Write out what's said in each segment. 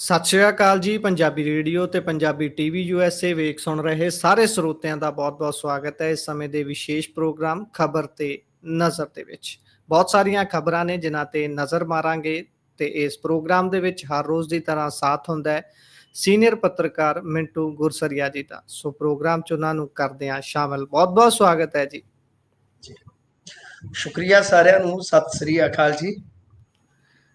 ਸਤਿ ਸ਼੍ਰੀ ਅਕਾਲ ਜੀ। ਪੰਜਾਬੀ ਰੇਡੀਓ ਤੇ ਪੰਜਾਬੀ ਟੀਵੀ ਯੂਐਸਏ ਵੇਖ ਸੁਣ ਰਹੇ ਸਾਰੇ ਸਰੋਤਿਆਂ ਦਾ ਬਹੁਤ-ਬਹੁਤ ਸਵਾਗਤ ਹੈ ਇਸ ਸਮੇਂ ਦੇ ਵਿਸ਼ੇਸ਼ ਪ੍ਰੋਗਰਾਮ ਖਬਰ ਤੇ ਨਜ਼ਰ ਦੇ ਵਿੱਚ। ਬਹੁਤ ਸਾਰੀਆਂ ਖਬਰਾਂ ਨੇ ਜਿਨ੍ਹਾਂ ਤੇ ਨਜ਼ਰ ਮਾਰਾਂਗੇ ਤੇ ਇਸ ਪ੍ਰੋਗਰਾਮ ਦੇ ਵਿੱਚ ਹਰ ਰੋਜ਼ ਦੀ ਤਰ੍ਹਾਂ ਸਾਥ ਹੁੰਦਾ ਹੈ ਸੀਨੀਅਰ ਪੱਤਰਕਾਰ ਮਿੰਟੂ ਗੁਰਸਰੀਆ ਜੀ ਦਾ। ਸੋ ਪ੍ਰੋਗਰਾਮ 'ਚ ਉਹਨਾਂ ਨੂੰ ਕਰਦੇ ਹਾਂ ਸ਼ਾਮਲ। ਬਹੁਤ-ਬਹੁਤ ਸਵਾਗਤ ਹੈ ਜੀ। ਸ਼ੁਕਰੀਆ ਸਾਰਿਆਂ ਨੂੰ। ਸਤਿ ਸ੍ਰੀ ਅਕਾਲ ਜੀ।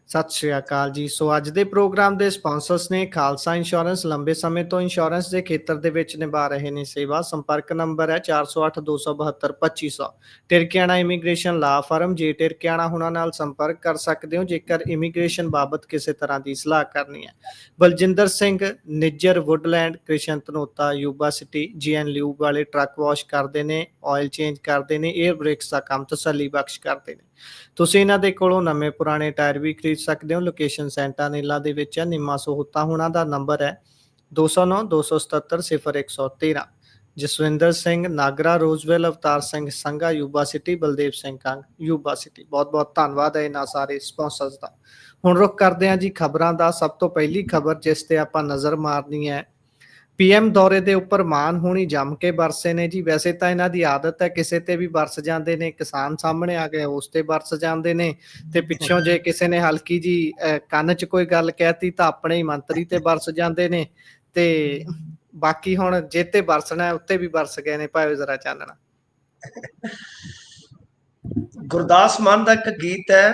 ਸਤਿ ਸ਼੍ਰੀ ਅਕਾਲ ਜੀ। ਸੋ ਅੱਜ ਦੇ ਪ੍ਰੋਗਰਾਮ ਦੇ ਸਪਾਂਸਰਸ ਨੇ ਖਾਲਸਾ ਇੰਸ਼ੋਰੈਂਸ। ਲੰਬੇ ਸਮੇਂ ਤੋਂ ਇੰਸ਼ੋਰੈਂਸ ਦੇ ਖੇਤਰ ਦੇ ਵਿੱਚ ਨਿਭਾ ਰਹੇ ਨੇ ਸੇਵਾ। ਸੰਪਰਕ ਨੰਬਰ ਹੈ 4082722500। ਟਿਰਕਿਆਣਾ ਇਮੀਗ੍ਰੇਸ਼ਨ ਲਾ ਫਰਮ। ਜੇ ਟਿਰਕਿਆਣਾ ਹੁਣਾਂ ਨਾਲ ਸੰਪਰਕ ਕਰ ਸਕਦੇ ਹੋ ਜੇਕਰ ਇਮੀਗ੍ਰੇਸ਼ਨ ਬਾਬਤ ਕਿਸੇ ਤਰ੍ਹਾਂ ਦੀ ਸਲਾਹ ਕਰਨੀ ਹੈ। Baljinder Singh Nijjar Woodland Krishan Dhanota Yuba City GN lube ਵਾਲੇ ਟਰੱਕ ਵਾਸ਼ ਕਰਦੇ ਨੇ, ਆਇਲ ਚੇਂਜ ਕਰਦੇ ਨੇ, 에ਅਰ ਬ੍ਰੇਕਸ ਦਾ ਕੰਮ ਤਸੱਲੀ ਬਖਸ਼ ਕਰਦੇ ਨੇ। ਤੁਸੀਂ ਇਹਨਾਂ ਦੇ ਕੋਲੋਂ ਨਵੇਂ ਪੁਰਾਣੇ ਟਾਇਰ ਵੀ ਖਰੀਦ ਸਕਦੇ ਹੋ। ਲੋਕੇਸ਼ਨ ਸੈਂਟਾਨੀਲਾ ਦੇ ਵਿੱਚ ਹੈ। ਨਿੰਮਾ ਸਹੂਤਾ ਹੁਣਾਂ ਦਾ ਨੰਬਰ ਹੈ 209 277 0113। Jaswinder Singh Nagra Roseville, Avtar Singh Sangha Yuba City, Baldev Singh Kang Yuba City. ਬਹੁਤ ਬਹੁਤ ਧੰਨਵਾਦ ਹੈ ਇਹਨਾਂ ਸਾਰੇ ਸਪਾਂਸਰਸ ਦਾ। ਹੁਣ ਰੁਕ ਕਰਦੇ ਹਾਂ ਜੀ ਖਬਰਾਂ ਦਾ। ਸਭ ਤੋਂ ਪਹਿਲੀ ਖਬਰ ਜਿਸ ਤੇ ਆਪਾਂ ਨਜ਼ਰ ਮਾਰਨੀ ਹੈ, ਪੀਐਮ ਦੌਰੇ ਦੇ ਉੱਪਰ ਮਾਨ ਹੋਣੀ ਜੰਮ ਕੇ ਬਰਸੇ ਨੇ ਜੀ। ਵੈਸੇ ਤਾਂ ਇਹਨਾਂ ਦੀ ਆਦਤ ਹੈ ਕਿਸੇ ਤੇ ਵੀ ਬਰਸ ਜਾਂਦੇ ਨੇ। ਕਿਸਾਨ ਸਾਹਮਣੇ ਆ ਗਏ ਉਸ ਤੇ ਬਰਸ ਜਾਂਦੇ ਨੇ ਤੇ ਪਿੱਛੋਂ ਜੇ ਕਿਸੇ ਨੇ ਹਲਕੀ ਜੀ ਕੰਨ 'ਚ ਕੋਈ ਗੱਲ ਕਹਿਤੀ ਤਾਂ ਆਪਣੇ ਹੀ ਮੰਤਰੀ ਤੇ ਬਰਸ ਜਾਂਦੇ ਨੇ। ਤੇ ਬਾਕੀ ਹੁਣ ਜੇ ਤੇ ਬਰਸਣਾ ਉੱਤੇ ਵੀ ਬਰਸ ਗਏ ਨੇ। ਭਾਵੇਂ ਜ਼ਰਾ ਚਾਨਣਾ। ਗੁਰਦਾਸ ਮਾਨ ਦਾ ਇੱਕ ਗੀਤ ਹੈ,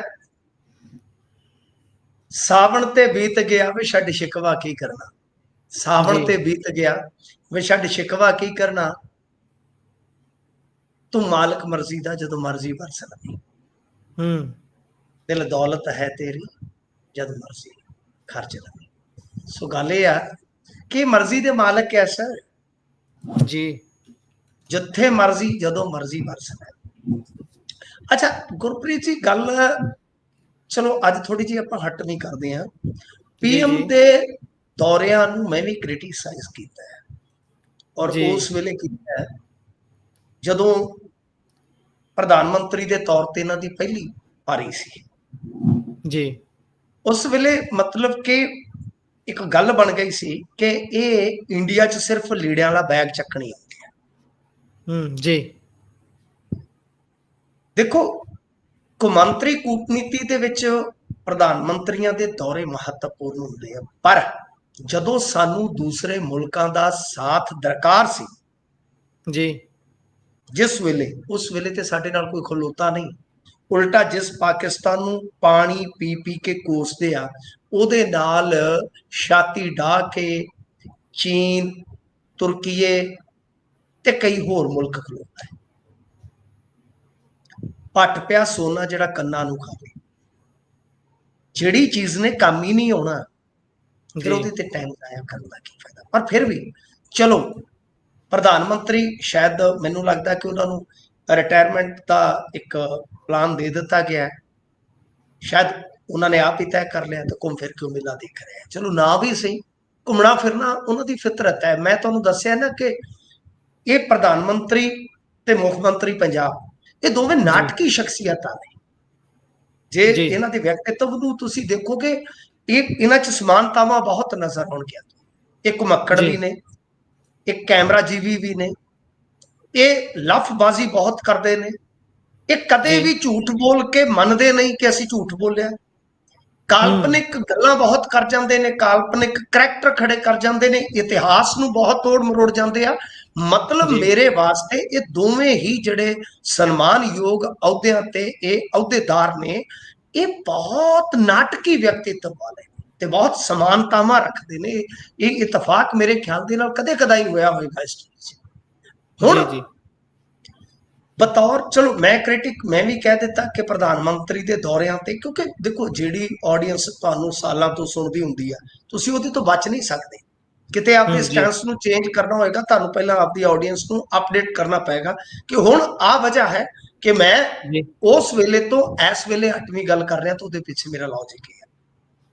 ਸਾਵਣ ਤੇ ਬੀਤ ਗਿਆ ਵੇ ਛੱਡ ਸ਼ਿਕਵਾ ਕੀ ਕਰਨਾ। ਸਾਵਣ ਤੇ ਬੀਤ ਗਿਆ ਵੇ ਛੱਡ ਸ਼ਿਕਵਾ ਕੀ ਕਰਨਾ, ਤੂੰ ਮਾਲਕ ਮਰਜ਼ੀ ਦਾ ਜਦੋਂ ਮਰਜ਼ੀ ਬਰਸ ਲਵੀਂ। ਦਿਲ ਦੌਲਤ ਹੈ ਤੇਰੀ ਜਦ ਮਰਜ਼ੀ ਖਰਚ ਲਵੀਂ। ਸੋ ਗੱਲ ਇਹ ਆ ਕਿ ਮਰਜ਼ੀ ਦੇ ਮਾਲਕ ਹੈ ਸਰ ਜੀ, ਜਿੱਥੇ ਮਰਜ਼ੀ ਜਦੋਂ ਮਰਜ਼ੀ ਬਰਸ ਲੈ। ਅੱਛਾ ਗੁਰਪ੍ਰੀਤ ਜੀ, ਗੱਲ ਚਲੋ ਅੱਜ ਥੋੜੀ ਜਿਹੀ ਆਪਾਂ ਹੱਟ ਨਹੀਂ ਕਰਦੇ ਹਾਂ। ਪੀਐਮ ਦੇ ਦੌਰਿਆਂ ਨੂੰ ਮੈਂ ਵੀ ਕ੍ਰਿਟੀਸਾਈਜ਼ ਕੀਤਾ ਹੈ ਔਰ ਉਸ ਵੇਲੇ ਕੀਤਾ ਹੈ ਜਦੋਂ ਪ੍ਰਧਾਨ ਮੰਤਰੀ ਦੇ ਤੌਰ ਤੇ ਇਹਨਾਂ ਦੀ ਪਹਿਲੀ ਪਾਰੀ ਸੀ ਜੀ। ਉਸ ਵੇਲੇ ਮਤਲਬ ਕਿ ਇੱਕ ਗੱਲ ਬਣ ਗਈ ਸੀ ਕਿ ਇਹ ਇੰਡੀਆ 'ਚ ਸਿਰਫ ਲੀੜਿਆਂ ਵਾਲਾ ਬੈਗ ਚੱਕਣੀ ਆਉਂਦੀ ਹੈ। ਜੀ ਦੇਖੋ, ਕੌਮਾਂਤਰੀ ਕੂਟਨੀਤੀ ਦੇ ਵਿੱਚ ਪ੍ਰਧਾਨ ਮੰਤਰੀਆਂ ਦੇ ਦੌਰੇ ਮਹੱਤਵਪੂਰਨ ਹੁੰਦੇ ਆ, ਪਰ ਜਦੋਂ ਸਾਨੂੰ ਦੂਸਰੇ ਮੁਲਕਾਂ ਦਾ ਸਾਥ ਦਰਕਾਰ ਸੀ ਜੀ, ਜਿਸ ਵੇਲੇ, ਉਸ ਵੇਲੇ ਤੇ ਸਾਡੇ ਨਾਲ ਕੋਈ ਖਲੋਤਾ ਨਹੀਂ। ਉਲਟਾ ਜਿਸ ਪਾਕਿਸਤਾਨ ਨੂੰ ਪਾਣੀ ਪੀ ਪੀ ਕੇ ਕੋਸਦੇ ਆ ਉਹਦੇ ਨਾਲ ਛਾਤੀ ਢਾਹ ਕੇ ਚੀਨ, ਤੁਰਕੀਏ ਤੇ ਕਈ ਹੋਰ ਮੁਲਕ ਖਲੋਤਾ ਹੈ। ਪੱਟ ਪਿਆ ਸੋਨਾ ਜਿਹੜਾ ਕੰਨਾਂ ਨੂੰ ਖਾਵੇ। ਜਿਹੜੀ ਚੀਜ਼ ਨੇ ਕੰਮ ਹੀ ਨਹੀਂ ਆਉਣਾ ਫਿਰ ਉਹਦੇ ਤੇ ਟਾਈਮ ਜ਼ਾਇਆ ਕਰਨ ਦਾ ਕੀ ਫਾਇਦਾ। ਪਰ ਫਿਰ ਵੀ ਚਲੋ, ਪ੍ਰਧਾਨ ਮੰਤਰੀ ਸ਼ਾਇਦ ਮੈਨੂੰ ਲੱਗਦਾ ਕਿ ਉਹਨਾਂ ਨੂੰ ਰਿਟਾਇਰਮੈਂਟ ਦਾ ਇੱਕ ਪਲਾਨ ਦੇ ਦਿੱਤਾ ਗਿਆ। ਸ਼ਾਇਦ ਉਹਨਾਂ ਨੇ ਆਪ ਹੀ ਤੈਅ ਕਰ ਲਿਆ ਤੇ ਘੁੰਮ ਫਿਰ ਕੇ ਉਹ ਮੇਲਾ ਦੇਖ ਰਹੇ ਆ। ਚਲੋ ਨਾ ਵੀ ਸਹੀ, ਘੁੰਮਣਾ ਫਿਰਨਾ ਉਹਨਾਂ ਦੀ ਫਿਤਰਤ ਹੈ। ਮੈਂ ਤੁਹਾਨੂੰ ਦੱਸਿਆ ਨਾ ਕਿ ਇਹ ਪ੍ਰਧਾਨ ਮੰਤਰੀ ਤੇ ਮੁੱਖ ਮੰਤਰੀ ਪੰਜਾਬ, ਇਹ ਦੋਵੇਂ ਨਾਟਕੀ ਸ਼ਖਸੀਅਤਾਂ ਨੇ। ਜੇ ਇਹਨਾਂ ਦੇ ਵਿਅਕਤਿਤਵ ਨੂੰ ਤੁਸੀਂ ਦੇਖੋਗੇ, ਇਹਨਾਂ 'ਚ ਸਮਾਨਤਾਵਾਂ ਬਹੁਤ ਨਜ਼ਰ ਆਉਣਗੀਆਂ। ਇੱਕ ਘੁਮੱਕੜ ਵੀ ਨੇ, ਇੱਕ ਕੈਮਰਾ ਜੀਵੀ ਵੀ ਨੇ, ਇਹ ਲਫ਼ਬਾਜ਼ੀ ਬਹੁਤ ਕਰਦੇ ਨੇ, ਇਹ ਕਦੇ ਵੀ ਝੂਠ ਬੋਲ ਕੇ ਮੰਨਦੇ ਨਹੀਂ ਕਿ ਅਸੀਂ ਝੂਠ ਬੋਲਿਆ। ਕਾਲਪਨਿਕ ਗੱਲਾਂ ਬਹੁਤ ਕਰ ਜਾਂਦੇ ਨੇ, ਕਾਲਪਨਿਕ ਕਰੈਕਟਰ ਖੜੇ ਕਰ ਜਾਂਦੇ ਨੇ, ਇਤਿਹਾਸ ਨੂੰ ਬਹੁਤ ਤੋੜ ਮਰੋੜ ਜਾਂਦੇ ਆ। ਮਤਲਬ ਮੇਰੇ ਵਾਸਤੇ ਇਹ ਦੋਵੇਂ ਹੀ ਜਿਹੜੇ ਸਨਮਾਨਯੋਗ ਅਹੁਦਿਆਂ ਤੇ ਇਹ ਅਹੁਦੇਦਾਰ ਨੇ, ਇਹ ਬਹੁਤ ਨਾਟਕੀ ਵਿਅਕਤਿਤਵ ਵਾਲੇ ਤੇ ਬਹੁਤ ਸਮਾਨਤਾਵਾਂ ਰੱਖਦੇ ਨੇ। ਇਹ ਇਤਫਾਕ ਮੇਰੇ ਖਿਆਲ ਦੇ ਨਾਲ ਕਦੇ ਕਦਾਈ ਹੋਇਆ ਹੋਵੇਗਾ ਇਸ ਚੀਜ਼ 'ਚ। ਹੁਣ ਬਤੌਰ, ਚਲੋ ਮੈਂ ਕ੍ਰਿਟਿਕ, ਮੈਂ ਵੀ ਕਹਿ ਦਿੱਤਾ ਕਿ ਪ੍ਰਧਾਨ ਮੰਤਰੀ ਦੇ ਦੌਰਿਆਂ ਤੇ, ਕਿਉਂਕਿ ਦੇਖੋ ਜਿਹੜੀ ਆਡੀਅנס ਤੁਹਾਨੂੰ ਸਾਲਾਂ ਤੋਂ ਸੁਣਦੀ ਹੁੰਦੀ ਆ, ਤੁਸੀਂ ਉਹਦੇ ਤੋਂ ਬਚ ਨਹੀਂ ਸਕਦੇ। ਕਿਤੇ ਆਪਣੇ ਸਟੈਂਸ ਨੂੰ ਚੇਂਜ ਕਰਨਾ ਹੋਏਗਾ, ਤੁਹਾਨੂੰ ਪਹਿਲਾਂ ਆਪਦੀ ਆਡੀਅנס ਨੂੰ ਅਪਡੇਟ ਕਰਨਾ ਪਏਗਾ ਕਿ ਹੁਣ ਆਹ ਵਜ੍ਹਾ ਹੈ ਕਿ ਮੈਂ ਉਸ ਵੇਲੇ ਤੋਂ ਇਸ ਵੇਲੇ 8ਵੀਂ ਗੱਲ ਕਰ ਰਿਹਾ ਤਾਂ ਉਹਦੇ ਪਿੱਛੇ ਮੇਰਾ ਲੌਜਿਕ ਹੈ।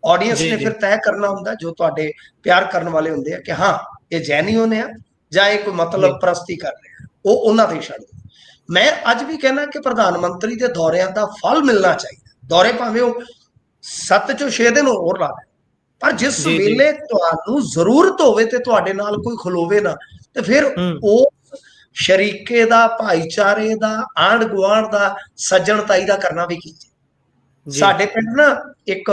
ਆਡੀਅנס ਨੇ ਫਿਰ ਤੈਅ ਕਰਨਾ ਹੁੰਦਾ, ਜੋ ਤੁਹਾਡੇ ਪਿਆਰ ਕਰਨ ਵਾਲੇ ਹੁੰਦੇ ਆ, ਕਿ ਹਾਂ ਇਹ ਜੈਨੂਇਨ ਆ ਜਾਂ ਇਹ ਕੋਈ ਮਤਲਬ ਪ੍ਰਸਤੀ ਕਰ ਰਿਹਾ, ਉਹ ਉਹਨਾਂ ਤੇ ਛੱਡ ਦਿਓ। ਮੈਂ ਅੱਜ ਵੀ ਕਹਿਣਾ ਕਿ ਪ੍ਰਧਾਨ ਮੰਤਰੀ ਦੇ ਦੌਰਿਆਂ ਦਾ ਫਲ ਮਿਲਣਾ ਚਾਹੀਦਾ। ਦੌਰੇ ਭਾਵੇਂ ਉਹ 7 ਚੋਂ 6 ਦਿਨ ਹੋਰ ਲਾ ਦੇਣ, ਪਰ ਜਿਸ ਜੀ ਜੀ। ਵੇਲੇ ਤੁਹਾਨੂੰ ਜ਼ਰੂਰਤ ਹੋਵੇ ਤੇ ਤੁਹਾਡੇ ਨਾਲ ਕੋਈ ਖਲੋਵੇ ਨਾ, ਤੇ ਫਿਰ ਉਹ ਸ਼ਰੀਕੇ ਦਾ, ਭਾਈਚਾਰੇ ਦਾ, ਆਂਢ ਗੁਆਂਢ ਦਾ, ਸੱਜਣ ਤਾਈ ਦਾ ਕਰਨਾ ਵੀ ਕੀ। ਜੀ ਸਾਡੇ ਪਿੰਡ ਨਾ ਇੱਕ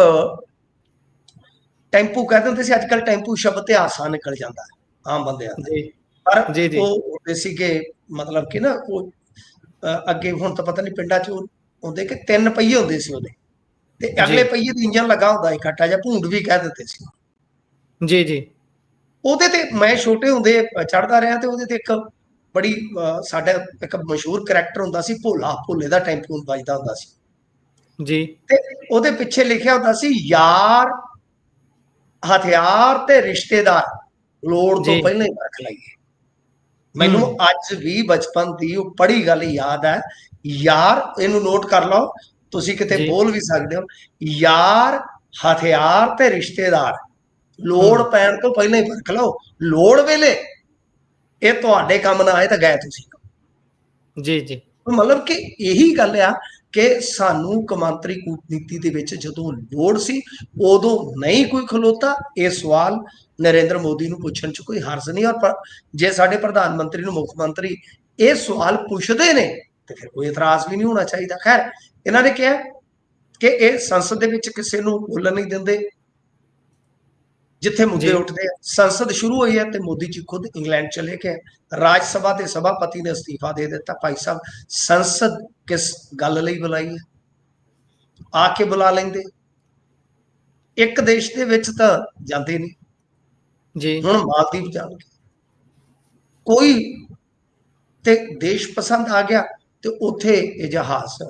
ਟੈਂਪੂ ਕਹਿ ਦਿੰਦੇ ਸੀ, ਅੱਜ ਕੱਲ੍ਹ ਟੈਂਪੂ ਸ਼ਬਦ ਤੇ ਹਾਸਾ ਨਿਕਲ ਜਾਂਦਾ ਆਮ ਬੰਦਿਆਂ ਦਾ, ਜੀ ਪਰ ਜੀ ਜੀ ਉਹ ਹੁੰਦੇ ਸੀਗੇ ਮਤਲਬ ਕਿ ਨਾ ਉਹ ਅੱਗੇ ਹੁਣ ਤਾਂ ਪਤਾ ਨਹੀਂ ਪਿੰਡਾਂ 'ਚ ਹੁੰਦੇ ਕਿ 3 ਪਹੀਏ ਹੁੰਦੇ ਸੀ ਉਹਦੇ, ਤੇ ਜੀ ਅਗਲੇ ਪਹੀਏ ਦਾ ਇੰਜਨ ਲੱਗਾ ਹੁੰਦਾ ਸੀ ਖੱਟਾ ਜਿਹਾ, ਭੂੰਡ ਵੀ ਕਹਿ ਦਿੰਦੇ ਸੀ ਜੀ ਜੀ ਉਹਦੇ ਤੇ। ਮੈਂ ਛੋਟੇ ਹੁੰਦੇ ਚੜ੍ਹਦਾ ਰਿਹਾ, ਤੇ ਉਹਦੇ ਤੇ ਇੱਕ ਬੜੀ ਸਾਡਾ ਇੱਕ ਮਸ਼ਹੂਰ ਕਰੈਕਟਰ ਹੁੰਦਾ ਸੀ, ਭੋਲਾ। ਭੋਲੇ ਦਾ ਟੈਂਪੂ ਵੱਜਦਾ ਹੁੰਦਾ ਸੀ, ਜੀ ਤੇ ਉਹਦੇ ਪਿੱਛੇ ਲਿਖਿਆ ਹੁੰਦਾ ਸੀ, ਯਾਰ, ਹਥਿਆਰ ਤੇ ਰਿਸ਼ਤੇਦਾਰ, ਲੋੜ ਤੋਂ ਜੀ ਪਹਿਲਾਂ ਹੀ ਰੱਖ ਲਈਏ। ਮੈਨੂੰ ਅੱਜ ਵੀ ਬਚਪਨ ਦੀ ਉਹ ਪੜ੍ਹੀ ਗੱਲ ਯਾਦ ਹੈ। ਯਾਰ, ਇਹਨੂੰ ਨੋਟ ਕਰ ਲਓ, ਤੁਸੀਂ ਕਿਤੇ ਜੀ ਬੋਲ ਵੀ ਸਕਦੇ ਹੋ। ਯਾਰ, ਹਥਿਆਰ ਤੇ ਰਿਸ਼ਤੇਦਾਰ, ਲੋੜ ਪੈਣ ਤੋਂ ਪਹਿਲਾਂ ਹੀ ਰੱਖ ਲਓ। ਲੋੜ ਵੇਲੇ ਇਹ ਤੁਹਾਡੇ ਕੰਮ ਨਾ ਆਏ ਤਾਂ ਗਏ ਤੁਸੀਂ। ਜੀ ਜੀ ਮਤਲਬ ਕਿ ਇਹੀ ਗੱਲ ਆ ਕਿ ਸਾਨੂੰ ਕੌਮਾਂਤਰੀ ਕੂਟਨੀਤੀ ਦੇ ਵਿੱਚ ਜਦੋਂ ਲੋੜ ਸੀ, ਉਦੋਂ ਨਹੀਂ ਕੋਈ ਖਲੋਤਾ। ਇਹ ਸਵਾਲ ਨਰਿੰਦਰ ਮੋਦੀ ਨੂੰ ਪੁੱਛਣ 'ਚ ਕੋਈ ਹਰਜ਼ ਨਹੀਂ। ਔਰ ਜੇ ਸਾਡੇ ਪ੍ਰਧਾਨ ਮੰਤਰੀ ਨੂੰ, ਮੁੱਖ ਮੰਤਰੀ ਇਹ ਸਵਾਲ ਪੁੱਛਦੇ ਨੇ, ਤੇ ਫਿਰ ਕੋਈ ਇਤਰਾਜ਼ ਵੀ ਨਹੀਂ ਹੋਣਾ ਚਾਹੀਦਾ। ਖੈਰ, ਇਹਨਾਂ ਨੇ ਕਿਹਾ ਕਿ ਇਹ ਸੰਸਦ ਦੇ ਵਿੱਚ ਕਿਸੇ ਨੂੰ ਬੋਲਣ ਨਹੀਂ ਦਿੰਦੇ ਜਿੱਥੇ ਮੁੱਦੇ ਜੀ ਉੱਠਦੇ ਆ। ਸੰਸਦ ਸ਼ੁਰੂ ਹੋਈ ਹੈ ਤੇ ਮੋਦੀ ਜੀ ਖੁਦ ਇੰਗਲੈਂਡ ਚਲੇ ਗਏ। ਰਾਜ ਸਭਾ ਦੇ ਸਭਾਪਤੀ ਨੇ ਅਸਤੀਫਾ ਦੇ ਦਿੱਤਾ। ਭਾਈ ਸਾਹਿਬ, ਸੰਸਦ ਕਿਸ ਗੱਲ ਲਈ ਬੁਲਾਈ ਹੈ? ਆ ਕੇ ਬੁਲਾ ਲੈਂਦੇ। ਇੱਕ ਦੇਸ਼ ਦੇ ਵਿੱਚ ਤਾਂ ਜਾਂਦੇ ਨਹੀਂ, ਜੀ ਹੁਣ ਮਾਲਦੀਵ ਜਾਣਗੇ। ਕੋਈ ਤੇ ਦੇਸ਼ ਪਸੰਦ ਆ ਗਿਆ ਤੇ ਉੱਥੇ ਇਹ ਜਹਾਜ਼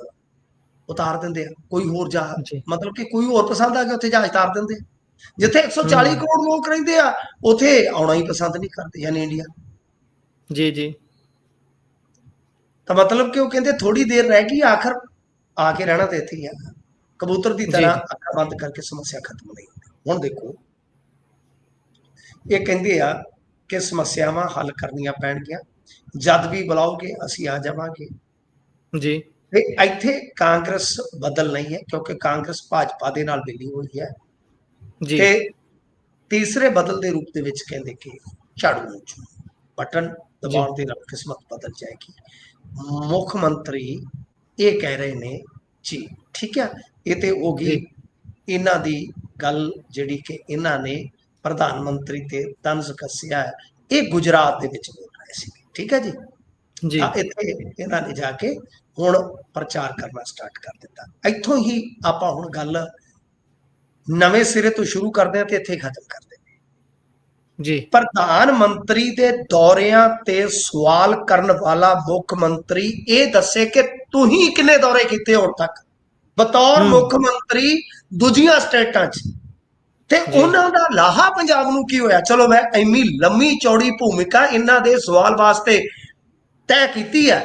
ਉਤਾਰ ਦਿੰਦੇ ਆ। ਕੋਈ ਹੋਰ ਜਹਾਜ਼, ਜੀ ਮਤਲਬ ਕਿ ਕੋਈ ਹੋਰ ਪਸੰਦ ਆ ਗਿਆ, ਉੱਥੇ ਜਹਾਜ਼ ਉਤਾਰ ਦਿੰਦੇ ਆ। ਜਿੱਥੇ 140 ਕਰੋੜ ਲੋਕ ਰਹਿੰਦੇ ਆ, ਉੱਥੇ ਆਉਣਾ ਹੀ ਪਸੰਦ ਨਹੀਂ ਕਰਦੇ, ਯਾਨੀ ਇੰਡੀਆ। ਜੀ ਜੀ ਤਾਂ ਮਤਲਬ ਕਿ ਉਹ ਕਹਿੰਦੇ ਥੋੜੀ ਦੇਰ ਰਹਿ ਗਈ, ਆਖਰ ਆ ਕੇ ਰਹਿਣਾ ਤੇ ਇੱਥੇ ਹੀ ਆ। ਕਬੂਤਰ ਦੀ ਜੀ ਤਰ੍ਹਾਂ ਅੱਖਾਂ ਬੰਦ ਕਰਕੇ ਸਮੱਸਿਆ ਖਤਮ ਨਹੀਂ ਹੁੰਦੀ। ਹੁਣ ਦੇਖੋ, ਇਹ ਕਹਿੰਦੇ ਆ ਕਿ ਸਮੱਸਿਆਵਾਂ ਹੱਲ ਕਰਨੀਆਂ ਪੈਣਗੀਆਂ, ਜਦ ਵੀ ਬੁਲਾਓਗੇ ਅਸੀਂ ਆ ਜਾਵਾਂਗੇ। ਜੀ ਤੇ ਇੱਥੇ ਕਾਂਗਰਸ ਬਦਲ ਨਹੀਂ ਹੈ, ਕਿਉਂਕਿ ਕਾਂਗਰਸ ਭਾਜਪਾ ਦੇ ਨਾਲ ਮਿਲੀ ਹੋਈ ਹੈ। ਜੀ ਤੇ ਤੀਸਰੇ ਬਦਲ ਦੇ ਰੂਪ ਦੇ ਵਿੱਚ ਕਹਿੰਦੇ ਕਿ ਝਾੜੂ ਨੂੰ ਬਟਨ ਜੀ ਦਬਾਉਣ ਦੇ ਨਾਲ ਕਿਸਮਤ ਬਦਲ ਜਾਏਗੀ। ਮੁੱਖ ਮੰਤਰੀ ਇਹ ਕਹਿ ਰਹੇ ਨੇ ਜੀ, ਠੀਕ ਹੈ। ਇਹ ਤੇ ਹੋ ਗਈ ਜੀ ਇਹਨਾਂ ਦੀ ਗੱਲ, ਜਿਹੜੀ ਕਿ ਇਹਨਾਂ ਨੇ ਪ੍ਰਧਾਨ ਮੰਤਰੀ ਤੇ ਤੰਜ਼ ਕੱਸਿਆ ਹੈ। ਇਹ ਗੁਜਰਾਤ ਦੇ ਵਿੱਚ ਬੋਲ ਰਹੇ ਸੀ, ਠੀਕ ਹੈ ਜੀ। ਜੀ ਤਾਂ ਇੱਥੇ ਇਹਨਾਂ ਨੇ ਜਾ ਕੇ ਹੁਣ ਪ੍ਰਚਾਰ ਕਰਨਾ ਸਟਾਰਟ ਕਰ ਦਿੱਤਾ। ਇੱਥੋਂ ਹੀ ਆਪਾਂ ਹੁਣ ਗੱਲ ਨਵੇਂ ਸਿਰੇ ਤੋਂ ਸ਼ੁਰੂ ਕਰਦੇ ਹਾਂ ਤੇ ਇੱਥੇ ਖਤਮ ਕਰਦੇ ਹਾਂ। ਜੀ ਪ੍ਰਧਾਨ ਮੰਤਰੀ ਦੇ ਦੌਰਿਆਂ ਤੇ ਸਵਾਲ ਕਰਨ ਵਾਲਾ ਮੁੱਖ ਮੰਤਰੀ ਇਹ ਦੱਸੇ ਕਿ ਤੁਸੀਂ ਕਿੰਨੇ ਦੌਰੇ ਕੀਤੇ ਹੁਣ ਤੱਕ ਬਤੌਰ ਮੁੱਖ ਮੰਤਰੀ ਦੂਜੀਆਂ ਸਟੇਟਾਂ 'ਚ, ਤੇ ਉਹਨਾਂ ਦਾ ਲਾਹਾ ਪੰਜਾਬ ਨੂੰ ਕੀ ਹੋਇਆ। ਚਲੋ, ਮੈਂ ਇੰਨੀ ਲੰਮੀ ਚੌੜੀ ਭੂਮਿਕਾ ਇਹਨਾਂ ਦੇ ਸਵਾਲ ਵਾਸਤੇ ਤੈਅ ਕੀਤੀ ਹੈ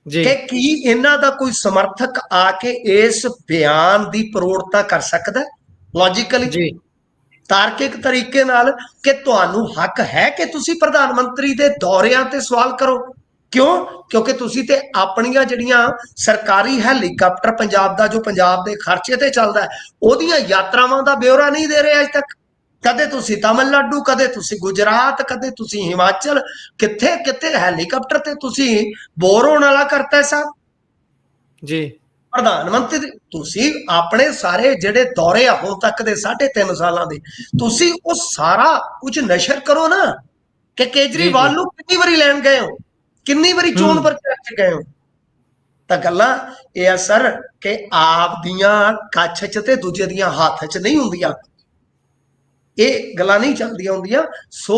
ਕਿ ਕੀ ਇਹਨਾਂ ਦਾ ਕੋਈ ਸਮਰਥਕ ਆ ਕੇ ਇਸ ਬਿਆਨ ਦੀ ਪ੍ਰੋੜਤਾ ਕਰ ਸਕਦਾ ਲੌਜੀਕਲੀ, ਤਾਰਕਿਕ ਤਰੀਕੇ ਨਾਲ, ਕਿ ਤੁਹਾਨੂੰ ਹੱਕ ਹੈ ਕਿ ਤੁਸੀਂ ਪ੍ਰਧਾਨ ਮੰਤਰੀ ਦੇ ਦੌਰਿਆਂ ਤੇ ਸਵਾਲ ਕਰੋ। ਕਿਉਂ? ਕਿਉਂਕਿ ਤੁਸੀਂ ਤੇ ਆਪਣੀਆਂ ਜਿਹੜੀਆਂ ਸਰਕਾਰੀ ਹੈਲੀਕਾਪਟਰ ਪੰਜਾਬ ਦਾ, ਜੋ ਪੰਜਾਬ ਦੇ ਖਰਚੇ ਤੇ ਚੱਲਦਾ, ਉਹਦੀਆਂ ਯਾਤਰਾਵਾਂ ਦਾ ਬਿਊਰਾ ਨਹੀਂ ਦੇ ਰਹੇ ਅੱਜ ਤੱਕ। ਕਦੇ ਤੁਸੀਂ ਤਾਮਿਲਨਾਡੂ, ਕਦੇ ਤੁਸੀਂ ਗੁਜਰਾਤ, ਕਦੇ ਤੁਸੀਂ ਹਿਮਾਚਲ, ਕਿੱਥੇ ਕਿੱਥੇ ਹੈਲੀਕਾਪਟਰ ਤੇ ਤੁਸੀਂ ਬੋਰ ਹੋਣ ਵਾਲਾ ਕਰਤਾ ਸਾਹਿਬ ਜੀ। ਪ੍ਰਧਾਨ ਮੰਤਰੀ ਤੁਸੀਂ ਆਪਣੇ ਸਾਰੇ ਜਿਹੜੇ ਦੌਰੇ ਆ ਹੁਣ ਤੱਕ ਦੇ 3.5 ਸਾਲਾਂ ਦੇ, ਤੁਸੀਂ ਉਹ ਸਾਰਾ ਕੁਝ ਨਸ਼ਰ ਕਰੋ ਨਾ, ਕਿ ਕੇਜਰੀਵਾਲ ਨੂੰ ਕਿੰਨੀ ਵਾਰੀ ਲੈਣ ਗਏ ਹੋ, ਕਿੰਨੀ ਵਾਰੀ ਚੋਣ ਪ੍ਰਚਾਰ 'ਚ ਗਏ ਹੋ। ਤਾਂ ਗੱਲਾਂ ਇਹ ਆ ਸਰ ਕਿ ਆਪ ਦੀਆਂ ਕੱਛ 'ਚ ਤੇ ਦੂਜੇ ਦੀਆਂ ਹੱਥ 'ਚ ਨਹੀਂ ਹੁੰਦੀਆਂ, ਇਹ ਗੱਲਾਂ ਨਹੀਂ ਚੱਲਦੀਆਂ ਹੁੰਦੀਆਂ। ਸੋ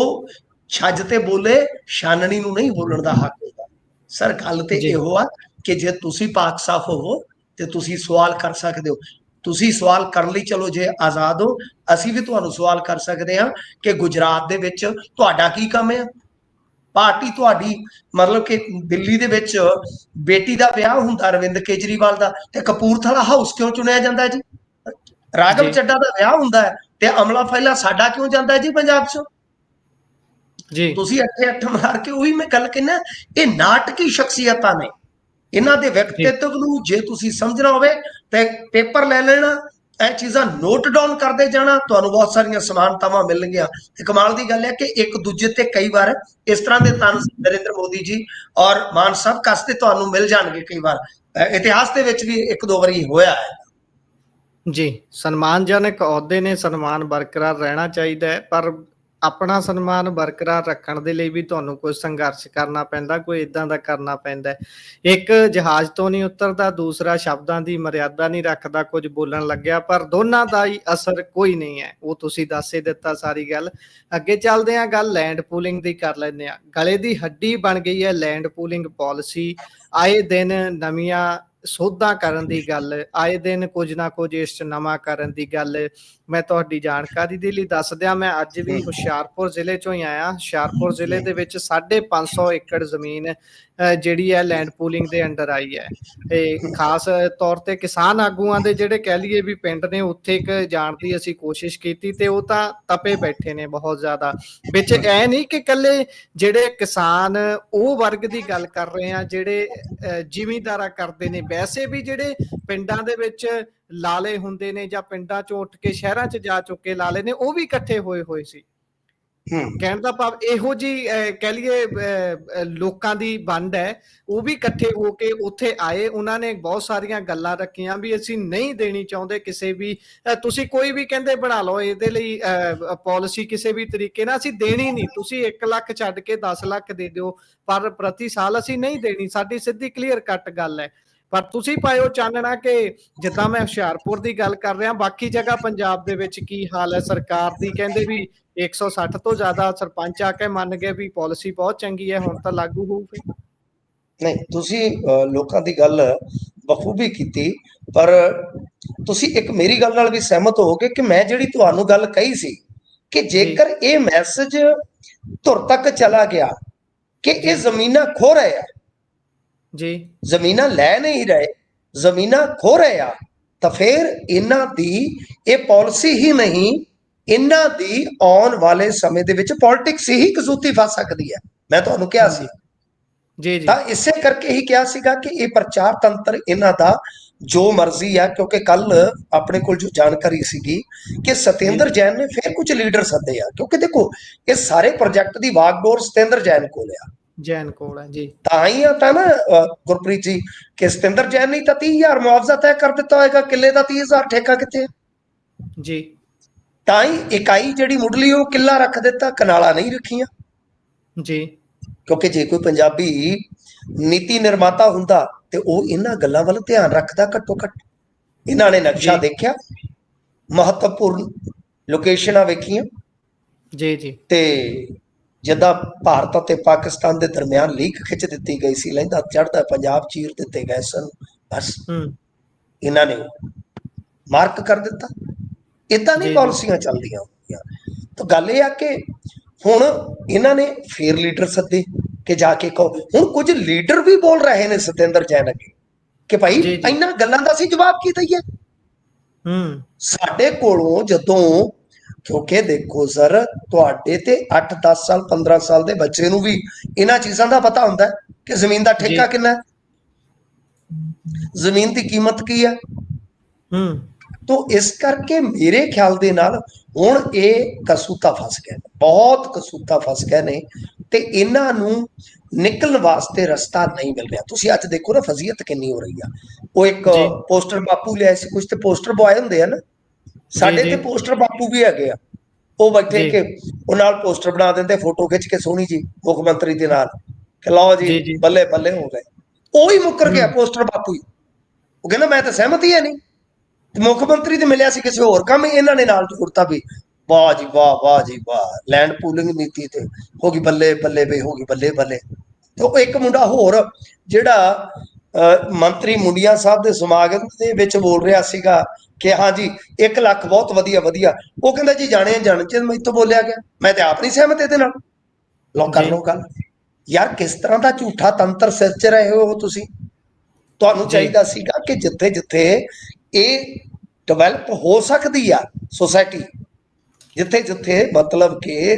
ਛੱਜ ਤੇ ਬੋਲੇ ਛਾਨਣੀ ਨੂੰ ਨਹੀਂ ਬੋਲਣ ਦਾ ਹੱਕ ਹੁੰਦਾ। ਸਰ, ਗੱਲ ਤੇ ਇਹੋ ਆ ਕਿ ਜੇ ਤੁਸੀਂ ਪਾਕ ਸਾਫ ਹੋਵੋ ਤੇ ਤੁਸੀਂ ਸਵਾਲ ਕਰ ਸਕਦੇ ਹੋ। ਤੁਸੀਂ ਸਵਾਲ ਕਰਨ ਲਈ ਚਲੋ ਜੇ ਆਜ਼ਾਦ ਹੋ, ਅਸੀਂ ਵੀ ਤੁਹਾਨੂੰ ਸਵਾਲ ਕਰ ਸਕਦੇ ਹਾਂ ਕਿ ਗੁਜਰਾਤ ਦੇ ਵਿੱਚ ਤੁਹਾਡਾ ਕੀ ਕੰਮ ਹੈ। ਪਾਰਟੀ ਤੁਹਾਡੀ, ਮਤਲਬ ਕਿ ਦਿੱਲੀ ਦੇ ਵਿੱਚ ਬੇਟੀ ਦਾ ਵਿਆਹ ਹੁੰਦਾ ਅਰਵਿੰਦ ਕੇਜਰੀਵਾਲ ਦਾ, ਤੇ ਕਪੂਰਥਲਾ ਹਾਊਸ ਕਿਉਂ ਚੁਣਿਆ ਜਾਂਦਾ ਜੀ? ਰਾਘਵ ਚੱਡਾ ਦਾ ਵਿਆਹ ਹੁੰਦਾ ਹੈ ਤੇ ਅਮਲਾ ਫੈਲਾ ਸਾਡਾ ਕਿਉਂ ਜਾਂਦਾ ਜੀ ਪੰਜਾਬ 'ਚ? ਤੁਸੀਂ ਅੱਠ ਮਾਰ ਕੇ, ਉਹੀ ਮੈਂ ਗੱਲ ਕਹਿੰਦਾ, ਇਹ ਨਾਟਕੀ ਸ਼ਖਸੀਅਤਾਂ ਨੇ। ਇਹਨਾਂ ਦੇ ਵਿਅਕਤਿਤਵ ਨੂੰ ਜੇ ਤੁਸੀਂ ਸਮਝਣਾ ਹੋਵੇ ਤੇ ਪੇਪਰ ਲੈ ਲੈਣਾ ਇਹ ਚੀਜ਼ਾਂ ਨੋਟ ਡਾਊਨ ਕਰਦੇ ਜਾਣਾ, ਤੁਹਾਨੂੰ ਬਹੁਤ ਸਾਰੀਆਂ ਸਮਾਨਤਾਵਾਂ ਮਿਲਣਗੀਆਂ। ਤੇ ਕਮਾਲ ਦੀ ਗੱਲ ਹੈ ਕਿ ਇੱਕ ਦੂਜੇ ਤੇ ਕਈ ਵਾਰ ਇਸ ਤਰ੍ਹਾਂ ਦੇ ਤੰਜ਼ ਨਰਿੰਦਰ ਮੋਦੀ ਜੀ ਔਰ ਮਾਨ ਸਾਹਿਬ ਕੱਸਦੇ ਤੁਹਾਨੂੰ ਮਿਲ ਜਾਣਗੇ। ਕਈ ਵਾਰ ਇਤਿਹਾਸ ਦੇ ਵਿੱਚ ਵੀ ਇੱਕ ਦੋ ਵਾਰੀ ਹੋਇਆ ਹੈ। ਜੀ, ਸਨਮਾਨਜਨਕ ਅਹੁਦੇ ਨੇ, ਸਨਮਾਨ ਬਰਕਰਾਰ ਰਹਿਣਾ ਚਾਹੀਦਾ ਹੈ, ਪਰ ਆਪਣਾ ਸਨਮਾਨ ਬਰਕਰਾਰ ਰੱਖਣ ਦੇ ਲਈ ਵੀ ਤੁਹਾਨੂੰ ਕੋਈ ਸੰਘਰਸ਼ ਕਰਨਾ ਪੈਂਦਾ, ਕੋਈ ਇਦਾਂ ਦਾ ਕਰਨਾ ਪੈਂਦਾ। ਇੱਕ ਜਹਾਜ਼ ਤੋਂ ਨਹੀਂ ਉਤਰਦਾ, ਦੂਸਰਾ ਸ਼ਬਦਾਂ ਦੀ ਮਰਿਆਦਾ ਨਹੀਂ ਰੱਖਦਾ ਕੁਝ ਬੋਲਣ ਲੱਗਿਆ, ਪਰ ਦੋਨਾਂ ਦਾ ਹੀ ਅਸਰ ਕੋਈ ਨਹੀਂ ਹੈ। ਉਹ ਤੁਸੀਂ ਦੱਸ ਹੀ ਦਿੱਤਾ ਸਾਰੀ ਗੱਲ। ਅੱਗੇ ਚੱਲਦੇ ਹਾਂ, ਗੱਲ ਲੈਂਡ ਪੂਲਿੰਗ ਦੀ ਕਰ ਲੈਂਦੇ ਹਾਂ। ਗਲੇ ਦੀ ਹੱਡੀ ਬਣ ਗਈ ਹੈ ਲੈਂਡ ਪੂਲਿੰਗ ਪਾਲਿਸੀ। ਆਏ ਦਿਨ ਨਵੀਆਂ ਸੋਧਾਂ ਕਰਨ ਦੀ ਗੱਲ, ਆਏ ਦਿਨ ਕੁਝ ਨਾ ਕੁਝ ਇਸ 'ਚ ਨਵਾਂ ਕਰਨ ਦੀ ਗੱਲ। ਮੈਂ ਤੁਹਾਡੀ ਜਾਣਕਾਰੀ ਦੇ ਲਈ ਦੱਸ ਦਿਆਂ, ਮੈਂ ਅੱਜ ਵੀ ਹੁਸ਼ਿਆਰਪੁਰ ਜ਼ਿਲ੍ਹੇ 'ਚੋਂ ਹੀ ਆਇਆ। ਹੁਸ਼ਿਆਰਪੁਰ ਜ਼ਿਲ੍ਹੇ ਦੇ ਵਿੱਚ 550 ਏਕੜ ਜ਼ਮੀਨ ਜਿਹੜੀ ਹੈ ਲੈਂਡ ਪੂਲਿੰਗ ਦੇ ਅੰਡਰ ਆਈ ਹੈ। ਤੇ ਖਾਸ ਤੌਰ ਤੇ ਕਿਸਾਨ ਆਗੂਆਂ ਦੇ ਜਿਹੜੇ ਕਹਿ ਲਈਏ ਵੀ ਪਿੰਡ ਨੇ, ਉੱਥੇ ਇੱਕ ਜਾਣ ਦੀ ਅਸੀਂ ਕੋਸ਼ਿਸ਼ ਕੀਤੀ ਤੇ ਉਹ ਤਾਂ ਤਪੇ ਬੈਠੇ ਨੇ ਬਹੁਤ ਜ਼ਿਆਦਾ। ਵਿੱਚ ਇਹ ਨਹੀਂ ਕਿ ਇਕੱਲੇ ਜਿਹੜੇ ਕਿਸਾਨ ਉਹ ਵਰਗ ਦੀ ਗੱਲ ਕਰ ਰਹੇ ਆ ਜਿਹੜੇ ਜ਼ਿਮੀਂਦਾਰਾ ਕਰਦੇ ਨੇ, ਵੈਸੇ ਵੀ ਜਿਹੜੇ ਪਿੰਡਾਂ ਦੇ ਵਿੱਚ ਲਾਲੇ ਹੁੰਦੇ ਨੇ ਜਾਂ ਪਿੰਡਾਂ ਚੋਂ ਉੱਠ ਕੇ ਸ਼ਹਿਰਾਂ 'ਚ ਜਾ ਚੁੱਕੇ ਲਾਲੇ ਨੇ, ਉਹ ਵੀ ਇਕੱਠੇ ਹੋਏ ਸੀ। ਕਹਿਣ ਦਾ ਭਾਵ ਇਹੋ ਜਿਹੀ ਕਹਿ ਲਈਏ ਲੋਕਾਂ ਦੀ ਵੰਡ ਹੈ, ਉਹ ਵੀ ਇਕੱਠੇ ਹੋ ਕੇ ਉੱਥੇ ਆਏ। ਉਹਨਾਂ ਨੇ ਬਹੁਤ ਸਾਰੀਆਂ ਗੱਲਾਂ ਰੱਖੀਆਂ ਵੀ ਅਸੀਂ ਨਹੀਂ ਦੇਣੀ ਚਾਹੁੰਦੇ ਕਿਸੇ ਵੀ, ਤੁਸੀਂ ਕੋਈ ਵੀ ਕਹਿੰਦੇ ਬਣਾ ਲਓ ਇਹਦੇ ਲਈ ਪਾਲਿਸੀ ਕਿਸੇ ਵੀ ਤਰੀਕੇ ਨਾਲ, ਅਸੀਂ ਦੇਣੀ ਨਹੀਂ। ਤੁਸੀਂ 1 ਲੱਖ ਛੱਡ ਕੇ 10 ਲੱਖ ਦੇ ਦਿਓ, ਪਰ ਪ੍ਰਤੀ ਸਾਲ ਅਸੀਂ ਨਹੀਂ ਦੇਣੀ, ਸਾਡੀ ਸਿੱਧੀ ਕਲੀਅਰ ਕੱਟ ਗੱਲ ਹੈ। ਪਰ ਤੁਸੀਂ ਪਾਇਓ ਚਾਨਣਾ ਕਿ ਜਿੱਦਾਂ ਮੈਂ ਹੁਸ਼ਿਆਰਪੁਰ ਦੀ ਗੱਲ ਕਰ ਰਿਹਾ, ਬਾਕੀ ਜਗ੍ਹਾ ਪੰਜਾਬ ਦੇ ਵਿੱਚ ਕੀ ਹਾਲ ਹੈ। ਸਰਕਾਰ ਦੀ ਕਹਿੰਦੇ ਵੀ 160 ਤੋਂ ਜ਼ਿਆਦਾ ਸਰਪੰਚ ਆ ਕੇ ਮੰਨ ਗਏ ਵੀ ਪਾਲਿਸੀ ਬਹੁਤ ਚੰਗੀ ਹੈ, ਹੁਣ ਤਾਂ ਲਾਗੂ ਹੋਊਗੀ। ਨਹੀਂ, ਤੁਸੀਂ ਲੋਕਾਂ ਦੀ ਗੱਲ ਬਖੂਬੀ ਕੀਤੀ, ਪਰ ਤੁਸੀਂ ਇੱਕ ਮੇਰੀ ਗੱਲ ਨਾਲ ਵੀ ਸਹਿਮਤ ਹੋਵੋਗੇ ਕਿ ਮੈਂ ਜਿਹੜੀ ਤੁਹਾਨੂੰ ਗੱਲ ਕਹੀ ਸੀ ਕਿ ਜੇਕਰ ਇਹ ਮੈਸੇਜ ਧੁਰ ਤੱਕ ਚਲਾ ਗਿਆ ਕਿ ਇਹ ਜ਼ਮੀਨਾਂ ਖੋ ਰਹੇ ਆ ਜੀ, ਜ਼ਮੀਨਾਂ ਲੈ ਨਹੀਂ ਰਹੇ, ਜ਼ਮੀਨਾਂ ਖੋ ਰਹੇ ਆ, ਤਾਂ ਫਿਰ ਇਹਨਾਂ ਦੀ ਇਹ ਪਾਲਿਸੀ ਹੀ ਨਹੀਂ, ਇਹਨਾਂ ਦੀ ਆਉਣ ਵਾਲੇ ਸਮੇਂ ਦੇ ਵਿੱਚ ਪੋਲਿਟਿਕਸ ਹੀ ਕਸੂਤੀ ਫਸ ਸਕਦੀ ਹੈ। ਮੈਂ ਤੁਹਾਨੂੰ ਕਿਹਾ ਸੀ ਜੀ ਜੀ, ਤਾਂ ਇਸੇ ਕਰਕੇ ਹੀ ਕਿਹਾ ਸੀਗਾ ਕਿ ਇਹ ਪ੍ਰਚਾਰ ਤੰਤਰ ਇਹਨਾਂ ਦਾ ਜੋ ਮਰਜ਼ੀ ਆ, ਕਿਉਂਕਿ ਕੱਲ ਆਪਣੇ ਕੋਲ ਜੋ ਜਾਣਕਾਰੀ ਸੀਗੀ ਕਿ ਸਤਿੰਦਰ ਜੈਨ ਨੇ ਫਿਰ ਕੁਝ ਲੀਡਰ ਸੱਦੇ ਆ, ਕਿਉਂਕਿ ਦੇਖੋ ਇਹ ਸਾਰੇ ਪ੍ਰੋਜੈਕਟ ਦੀ ਵਾਗਡੋਰ ਸਤਿੰਦਰ ਜੈਨ ਕੋਲ ਆ, ਜੈਨ ਕੋਲ ਹੈ ਜੀ। ਤਾਂ ਹੀ ਆ ਤਾਂ ਨਾ ਗੁਰਪ੍ਰੀਤ ਜੀ ਕਿ ਸਤਿੰਦਰ ਜੈਨ ਨੇ ਤਾਂ 30,000 ਮੁਆਵਜ਼ਾ ਤੈਅ ਕਰ ਦਿੱਤਾ ਹੋਏਗਾ, ਕਿੱਲੇ ਦਾ 30,000 ਠੇਕਾ ਕਿੱਥੇ ਜੀ। ਤਾਂ ਹੀ ਇਕਾਈ ਜਿਹੜੀ ਮੁੱਢਲੀ ਉਹ ਕਿੱਲਾ ਰੱਖ ਦਿੱਤਾ, ਕਨਾਲਾ ਨਹੀਂ ਰੱਖੀਆਂ ਜੀ। ਕਿਉਂਕਿ ਜੇ ਕੋਈ ਪੰਜਾਬੀ ਨੀਤੀ ਨਿਰਮਾਤਾ ਹੁੰਦਾ ਤੇ ਉਹ ਇਹਨਾਂ ਗੱਲਾਂ ਵੱਲ ਧਿਆਨ ਰੱਖਦਾ। ਘੱਟੋ ਘੱਟ ਇਹਨਾਂ ਨੇ ਨਕਸ਼ਾ ਦੇਖਿਆ, ਮਹੱਤਵਪੂਰਨ ਲੋਕੇਸ਼ਨਾਂ ਵੇਖੀਆਂ ਜੀ ਜੀ, ਤੇ ਜਿੱਦਾਂ ਭਾਰਤ ਅਤੇ ਪਾਕਿਸਤਾਨ ਦੇ ਦਰਮਿਆਨ ਲੀਕ ਖਿੱਚ ਦਿੱਤੀ ਗਈ ਸੀ, ਲਹਿੰਦਾ ਚੜ੍ਹਦਾ ਪੰਜਾਬ ਚੀਰ ਦਿੱਤੇ ਗਏ ਸਨ, ਬਸ ਇਹਨਾਂ ਨੇ ਮਾਰਕ ਕਰ ਦਿੱਤਾ। ਇਦਾਂ ਨਹੀਂ ਪਾਲਿਸੀਆਂ ਚੱਲਦੀਆਂ ਹੁੰਦੀਆਂ। ਤਾਂ ਗੱਲ ਇਹ ਆ ਕਿ ਹੁਣ ਇਹਨਾਂ ਨੇ ਫੇਰ ਲੀਡਰ ਸੱਦੇ ਕਿ ਜਾ ਕੇ ਕਹੋ। ਹੁਣ ਕੁਝ ਲੀਡਰ ਵੀ ਬੋਲ ਰਹੇ ਨੇ ਸਤਿੰਦਰ ਜੈਨ ਅੱਗੇ ਕਿ ਭਾਈ ਇਹਨਾਂ ਗੱਲਾਂ ਦਾ ਅਸੀਂ ਜਵਾਬ ਕੀ ਦਈਏ। ਸਾਡੇ ਕੋਲੋਂ ਜਦੋਂ, ਕਿਉਂਕਿ ਦੇਖੋ ਸਰ, ਤੁਹਾਡੇ ਤੇ 8, 10 ਸਾਲ 15 ਸਾਲ ਦੇ ਬੱਚੇ ਨੂੰ ਵੀ ਇਹਨਾਂ ਚੀਜ਼ਾਂ ਦਾ ਪਤਾ ਹੁੰਦਾ ਕਿ ਜ਼ਮੀਨ ਦਾ ਠੇਕਾ ਕਿੰਨਾ, ਜ਼ਮੀਨ ਦੀ ਕੀਮਤ ਕੀ ਹੈ। ਤੋ ਇਸ ਕਰਕੇ ਮੇਰੇ ਖਿਆਲ ਦੇ ਨਾਲ ਹੁਣ ਇਹ ਕਸੂਤਾ ਫਸ ਗਏ, ਬਹੁਤ ਕਸੂਤਾ ਫਸ ਗਏ ਨੇ, ਤੇ ਇਹਨਾਂ ਨੂੰ ਨਿਕਲਣ ਵਾਸਤੇ ਰਸਤਾ ਨਹੀਂ ਮਿਲ ਰਿਹਾ। ਤੁਸੀਂ ਅੱਜ ਦੇਖੋ ਨਾ ਫਜ਼ੀਅਤ ਕਿੰਨੀ ਹੋ ਰਹੀ ਆ। ਉਹ ਇੱਕ ਪੋਸਟਰ ਬਾਪੂ ਲਿਆਏ ਸੀ, ਕੁਝ ਤੇ ਪੋਸਟਰ ਬੁਆਏ ਹੁੰਦੇ ਆ ਨਾ, ਸਾਡੇ ਤੇ ਪੋਸਟਰ ਬਾਪੂ ਵੀ ਹੈਗੇ ਆ, ਉਹ ਬੈਠੇ ਕਿ ਉਹ ਨਾਲ ਪੋਸਟਰ ਬਣਾ ਦਿੰਦੇ, ਫੋਟੋ ਖਿੱਚ ਕੇ ਸੋਹਣੀ ਜੀ ਮੁੱਖ ਮੰਤਰੀ ਦੇ ਨਾਲ, ਕਿ ਲਓ ਜੀ ਬੱਲੇ ਬੱਲੇ ਹੋ ਗਏ। ਉਹੀ ਮੁੱਕਰ ਗਿਆ ਪੋਸਟਰ ਬਾਪੂ ਹੀ, ਉਹ ਕਹਿੰਦਾ ਮੈਂ ਤਾਂ ਸਹਿਮਤ ਹੀ ਹੈ ਨਹੀਂ। ਮੁੱਖ ਮੰਤਰੀ ਤੇ ਮਿਲਿਆ ਸੀ ਕਿਸੇ ਹੋਰ ਕੰਮ, ਇਹਨਾਂ ਨੇ ਨਾਲ ਜੋੜਤਾ ਵੀ ਵਾਹ ਜੀ ਵਾਹ, ਵਾਹ ਜੀ ਵਾਹ, ਲੈਂਡ ਪੂਲਿੰਗ ਨੀਤੀ ਤੇ ਹੋ ਗਈ ਬੱਲੇ ਬੱਲੇ ਬਈ, ਹੋ ਗਈ ਬੱਲੇ ਬੱਲੇ। ਤੇ ਉਹ ਇੱਕ ਮੁੰਡਾ ਹੋਰ ਜਿਹੜਾ ਮੰਤਰੀ ਮੁੰਡੀਆਂ ਸਾਹਿਬ ਦੇ ਸਮਾਗਮ ਦੇ ਵਿੱਚ ਬੋਲ ਰਿਹਾ ਸੀਗਾ ਕਿ ਹਾਂਜੀ 1 ਲੱਖ ਬਹੁਤ ਵਧੀਆ ਵਧੀਆ, ਉਹ ਕਹਿੰਦਾ ਜੀ ਜਾਣੇ ਜਾਣ ਚ ਮੈਥੋਂ ਬੋਲਿਆ ਗਿਆ, ਮੈਂ ਤੇ ਆਪ ਨਹੀਂ ਸਹਿਮਤ ਇਹਦੇ ਨਾਲ। ਲਓ ਕਰ ਲਓ ਗੱਲ। ਯਾਰ ਕਿਸ ਤਰ੍ਹਾਂ ਦਾ ਝੂਠਾ ਤੰਤਰ ਸਿਰ ਚ ਰਹੇ ਹੋ ਤੁਸੀਂ। ਤੁਹਾਨੂੰ ਚਾਹੀਦਾ ਸੀਗਾ ਕਿ ਜਿੱਥੇ ਜਿੱਥੇ ਇਹ ਡਿਵੈਲਪ ਹੋ ਸਕਦੀ ਆ ਸੋਸਾਇਟੀ, ਜਿੱਥੇ ਜਿੱਥੇ ਮਤਲਬ ਕਿ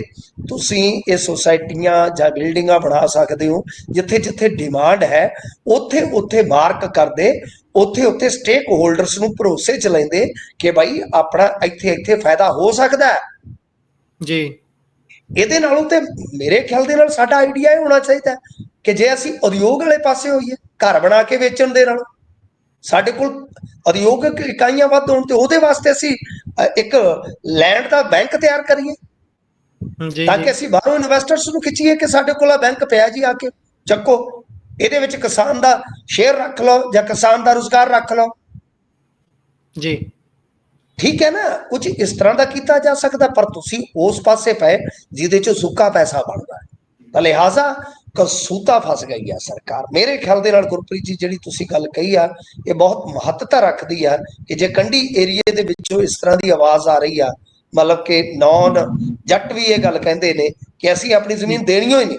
ਤੁਸੀਂ ਇਹ ਸੋਸਾਇਟੀਆਂ ਜਾਂ ਬਿਲਡਿੰਗਾਂ ਬਣਾ ਸਕਦੇ ਹੋ, ਜਿੱਥੇ ਜਿੱਥੇ ਡਿਮਾਂਡ ਹੈ ਉੱਥੇ ਉੱਥੇ ਮਾਰਕ ਕਰਦੇ, ਉੱਥੇ ਉੱਥੇ ਸਟੇਕ ਹੋਲਡਰਸ ਨੂੰ ਭਰੋਸੇ ਚ ਲੈਂਦੇ ਕਿ ਬਾਈ ਆਪਣਾ ਇੱਥੇ ਇੱਥੇ ਫਾਇਦਾ ਹੋ ਸਕਦਾ ਹੈ। ਜੀ ਇਹਦੇ ਨਾਲੋਂ ਤੇ ਮੇਰੇ ਖਿਆਲ ਦੇ ਨਾਲ ਸਾਡਾ ਆਈਡੀਆ ਇਹ ਹੋਣਾ ਚਾਹੀਦਾ ਕਿ ਜੇ ਅਸੀਂ ਉਦਯੋਗ ਵਾਲੇ ਪਾਸੇ ਹੋਈਏ, ਘਰ ਬਣਾ ਕੇ ਵੇਚਣ ਦੇ ਨਾਲ, ਸਾਡੇ ਕੋਲ ਉਦਯੋਗਿਕ ਇਕਾਈਆਂ ਵੱਧ ਹੋਣ ਤੇ ਉਹਦੇ ਵਾਸਤੇ ਅਸੀਂ ਇੱਕ ਲੈਂਡ ਦਾ ਬੈਂਕ ਤਿਆਰ ਕਰੀਏ ਜੀ ਤਾਂ ਜੀ ਕਿ ਅਸੀਂ ਬਾਹਰੋਂ ਇਨਵੈਸਟਰਸ ਨੂੰ ਖਿੱਚੀਏ ਕਿ ਸਾਡੇ ਕੋਲ ਆ ਬੈਂਕ ਪਿਆ ਜੀ, ਆ ਕੇ ਚੱਕੋ, ਇਹਦੇ ਵਿੱਚ ਕਿਸਾਨ ਦਾ ਸ਼ੇਅਰ ਰੱਖ ਲਓ ਜਾਂ ਕਿਸਾਨ ਦਾ ਰੁਜ਼ਗਾਰ ਰੱਖ ਲਓ। ਜੀ ਠੀਕ ਹੈ ਨਾ, ਕੁਝ ਇਸ ਤਰ੍ਹਾਂ ਦਾ ਕੀਤਾ ਜਾ ਸਕਦਾ, ਪਰ ਤੁਸੀਂ ਉਸ ਪਾਸੇ ਪਏ ਜਿਹਦੇ ਚੋਂ ਸੁੱਕਾ ਪੈਸਾ ਬਣਦਾ ਹੈ, ਤਾਂ ਲਿਹਾਜ਼ਾ ਕਸੂਤਾ ਫਸ ਗਈ ਆ ਸਰਕਾਰ। ਮੇਰੇ ਖਿਆਲ ਦੇ ਨਾਲ ਗੁਰਪ੍ਰੀਤ ਜੀ ਜਿਹੜੀ ਤੁਸੀਂ ਗੱਲ ਕਹੀ ਆ ਇਹ ਬਹੁਤ ਮਹੱਤਤਾ ਰੱਖਦੀ ਆ ਕਿ ਜੇ ਕੰਢੀ ਏਰੀਏ ਦੇ ਵਿੱਚੋਂ ਇਸ ਤਰ੍ਹਾਂ ਦੀ ਆਵਾਜ਼ ਆ ਰਹੀ ਆ, ਮਤਲਬ ਕਿ ਨੌਨ ਜੱਟ ਵੀ ਇਹ ਗੱਲ ਕਹਿੰਦੇ ਨੇ ਕਿ ਅਸੀਂ ਆਪਣੀ ਜ਼ਮੀਨ ਦੇਣੀ ਹੋਈ ਨਹੀਂ,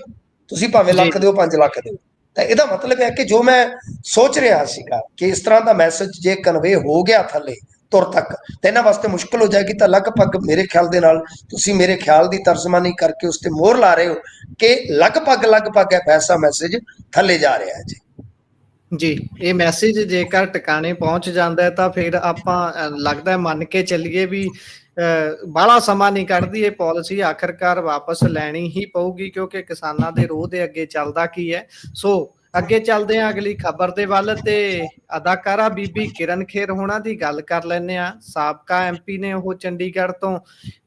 ਤੁਸੀਂ ਭਾਵੇਂ ਜੀ ਲੱਖ ਦਿਓ 5 ਲੱਖ ਦਿਓ, ਤਾਂ ਇਹਦਾ ਮਤਲਬ ਹੈ ਕਿ ਜੋ ਮੈਂ ਸੋਚ ਰਿਹਾ ਸੀਗਾ ਕਿ ਇਸ ਤਰ੍ਹਾਂ ਦਾ ਮੈਸੇਜ ਜੇ ਕਨਵੇ ਹੋ ਗਿਆ ਥੱਲੇ ਤੁਰ ਤੱਕ ਤਾਂ ਇਹਨਾਂ ਵਾਸਤੇ ਮੁਸ਼ਕਲ ਹੋ ਜਾਏਗੀ। ਤਾਂ ਲਗਭਗ ਮੇਰੇ ਖਿਆਲ ਦੇ ਨਾਲ ਤੁਸੀਂ ਮੇਰੇ ਖਿਆਲ ਦੀ ਤਰਜਮਾਨੀ ਕਰਕੇ ਉਸ ਤੇ ਮੋਹਰ ਲਾ ਰਹੇ ਹੋ ਕਿ ਲਗਭਗ ਇਹ ਐਸਾ ਮੈਸੇਜ ਥੱਲੇ ਜਾ ਰਿਹਾ ਹੈ ਜੀ। ਜੀ ਇਹ ਮੈਸੇਜ ਜੇਕਰ ਟਿਕਾਣੇ ਪਹੁੰਚ ਜਾਂਦਾ ਹੈ ਤਾਂ ਫਿਰ ਆਪਾਂ ਲੱਗਦਾ ਹੈ ਮੰਨ ਕੇ ਚੱਲੀਏ ਵੀ ਬਾਹਲਾ ਸਮਾਂ ਨਹੀਂ ਕੱਢਦੀ ਇਹ ਪਾਲਿਸੀ, ਆਖਰਕਾਰ ਵਾਪਸ ਲੈਣੀ ਹੀ ਪਊਗੀ, ਕਿਉਂਕਿ ਕਿਸਾਨਾਂ ਦੇ ਰੋਹ ਦੇ ਅੱਗੇ ਚੱਲਦਾ ਕੀ ਹੈ। ਸੋ ਅੱਗੇ ਚੱਲਦੇ ਹਾਂ ਅਗਲੀ ਖਬਰ ਦੇ ਵੱਲ, ਤੇ ਅਦਾਕਾਰਾ ਬੀਬੀ ਕਿਰਨ ਖੇਰ ਹੋਣਾ ਦੀ ਗੱਲ ਕਰ ਲੈਂਦੇ ਆ। ਸਾਬਕਾ ਐਮਪੀ ਨੇ ਉਹ ਚੰਡੀਗੜ੍ਹ ਤੋਂ,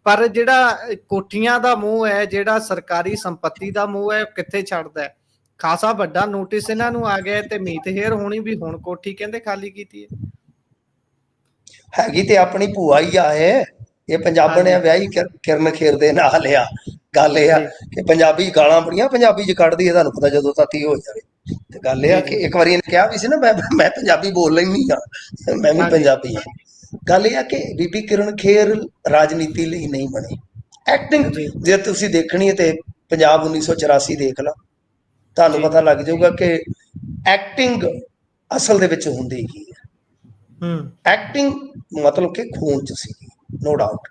ਪਰ ਜਿਹੜਾ ਕੋਠੀਆਂ ਦਾ ਮੋਹ ਹੈ, ਜਿਹੜਾ ਸਰਕਾਰੀ ਸੰਪत्ति ਦਾ ਮੋਹ ਹੈ, ਕਿੱਥੇ ਛੱਡਦਾ ਹੈ। ਖਾਸਾ ਵੱਡਾ ਨੋਟਿਸ ਇਹਨਾਂ ਨੂੰ ਆ ਗਿਆ ਤੇ ਮੀਤ ਹੇਅਰ ਹੋਣੀ ਵੀ ਹੁਣ ਕੋਠੀ ਕਹਿੰਦੇ ਖਾਲੀ ਕੀਤੀ ਹੈ। ਹੈਗੀ ਤੇ ਆਪਣੀ ਭੂਆ ਹੀ ਆ ਇਹ ਪੰਜਾਬਣ ਆ, ਵਿਆਹੀ ਕਿਰਨ ਖੇਰ ਦੇ ਨਾਲ ਆ। ਗੱਲ ਇਹ ਆ ਕਿ ਪੰਜਾਬੀ ਗਾਲਾਂ ਬੜੀਆਂ ਪੰਜਾਬੀ ਚ ਕੱਢਦੀ ਹੈ, ਤੁਹਾਨੂੰ ਪਤਾ ਜਦੋਂ ਤਾਤੀ ਹੋ ਜਾਵੇ। ਤੇ ਗੱਲ ਇਹ ਆ ਕਿ ਇੱਕ ਵਾਰੀ ਇਹਨੇ ਕਿਹਾ ਵੀ ਸੀ ਨਾ ਮੈਂ ਪੰਜਾਬੀ ਬੋਲ ਲੈਂਦੀ ਹਾਂ, ਮੈਂ ਵੀ ਪੰਜਾਬੀ ਹਾਂ। ਗੱਲ ਇਹ ਆ ਕਿ ਬੀਬੀ ਕਿਰਨ ਖੇਰ ਰਾਜਨੀਤੀ ਲਈ ਨਹੀਂ ਬਣੀ। ਐਕਟਿੰਗ ਜੇ ਤੁਸੀਂ ਦੇਖਣੀ ਹੈ ਤੇ ਪੰਜਾਬ 1984 ਦੇਖ ਲਓ, ਤੁਹਾਨੂੰ ਪਤਾ ਲੱਗ ਜਾਊਗਾ ਕਿ ਐਕਟਿੰਗ ਅਸਲ ਦੇ ਵਿੱਚ ਹੁੰਦੀ ਕੀ ਹੈ। ਐਕਟਿੰਗ ਮਤਲਬ ਕਿ ਖੂਨ ਚ ਸੀ, ਨੋ ਡਾਊਟ।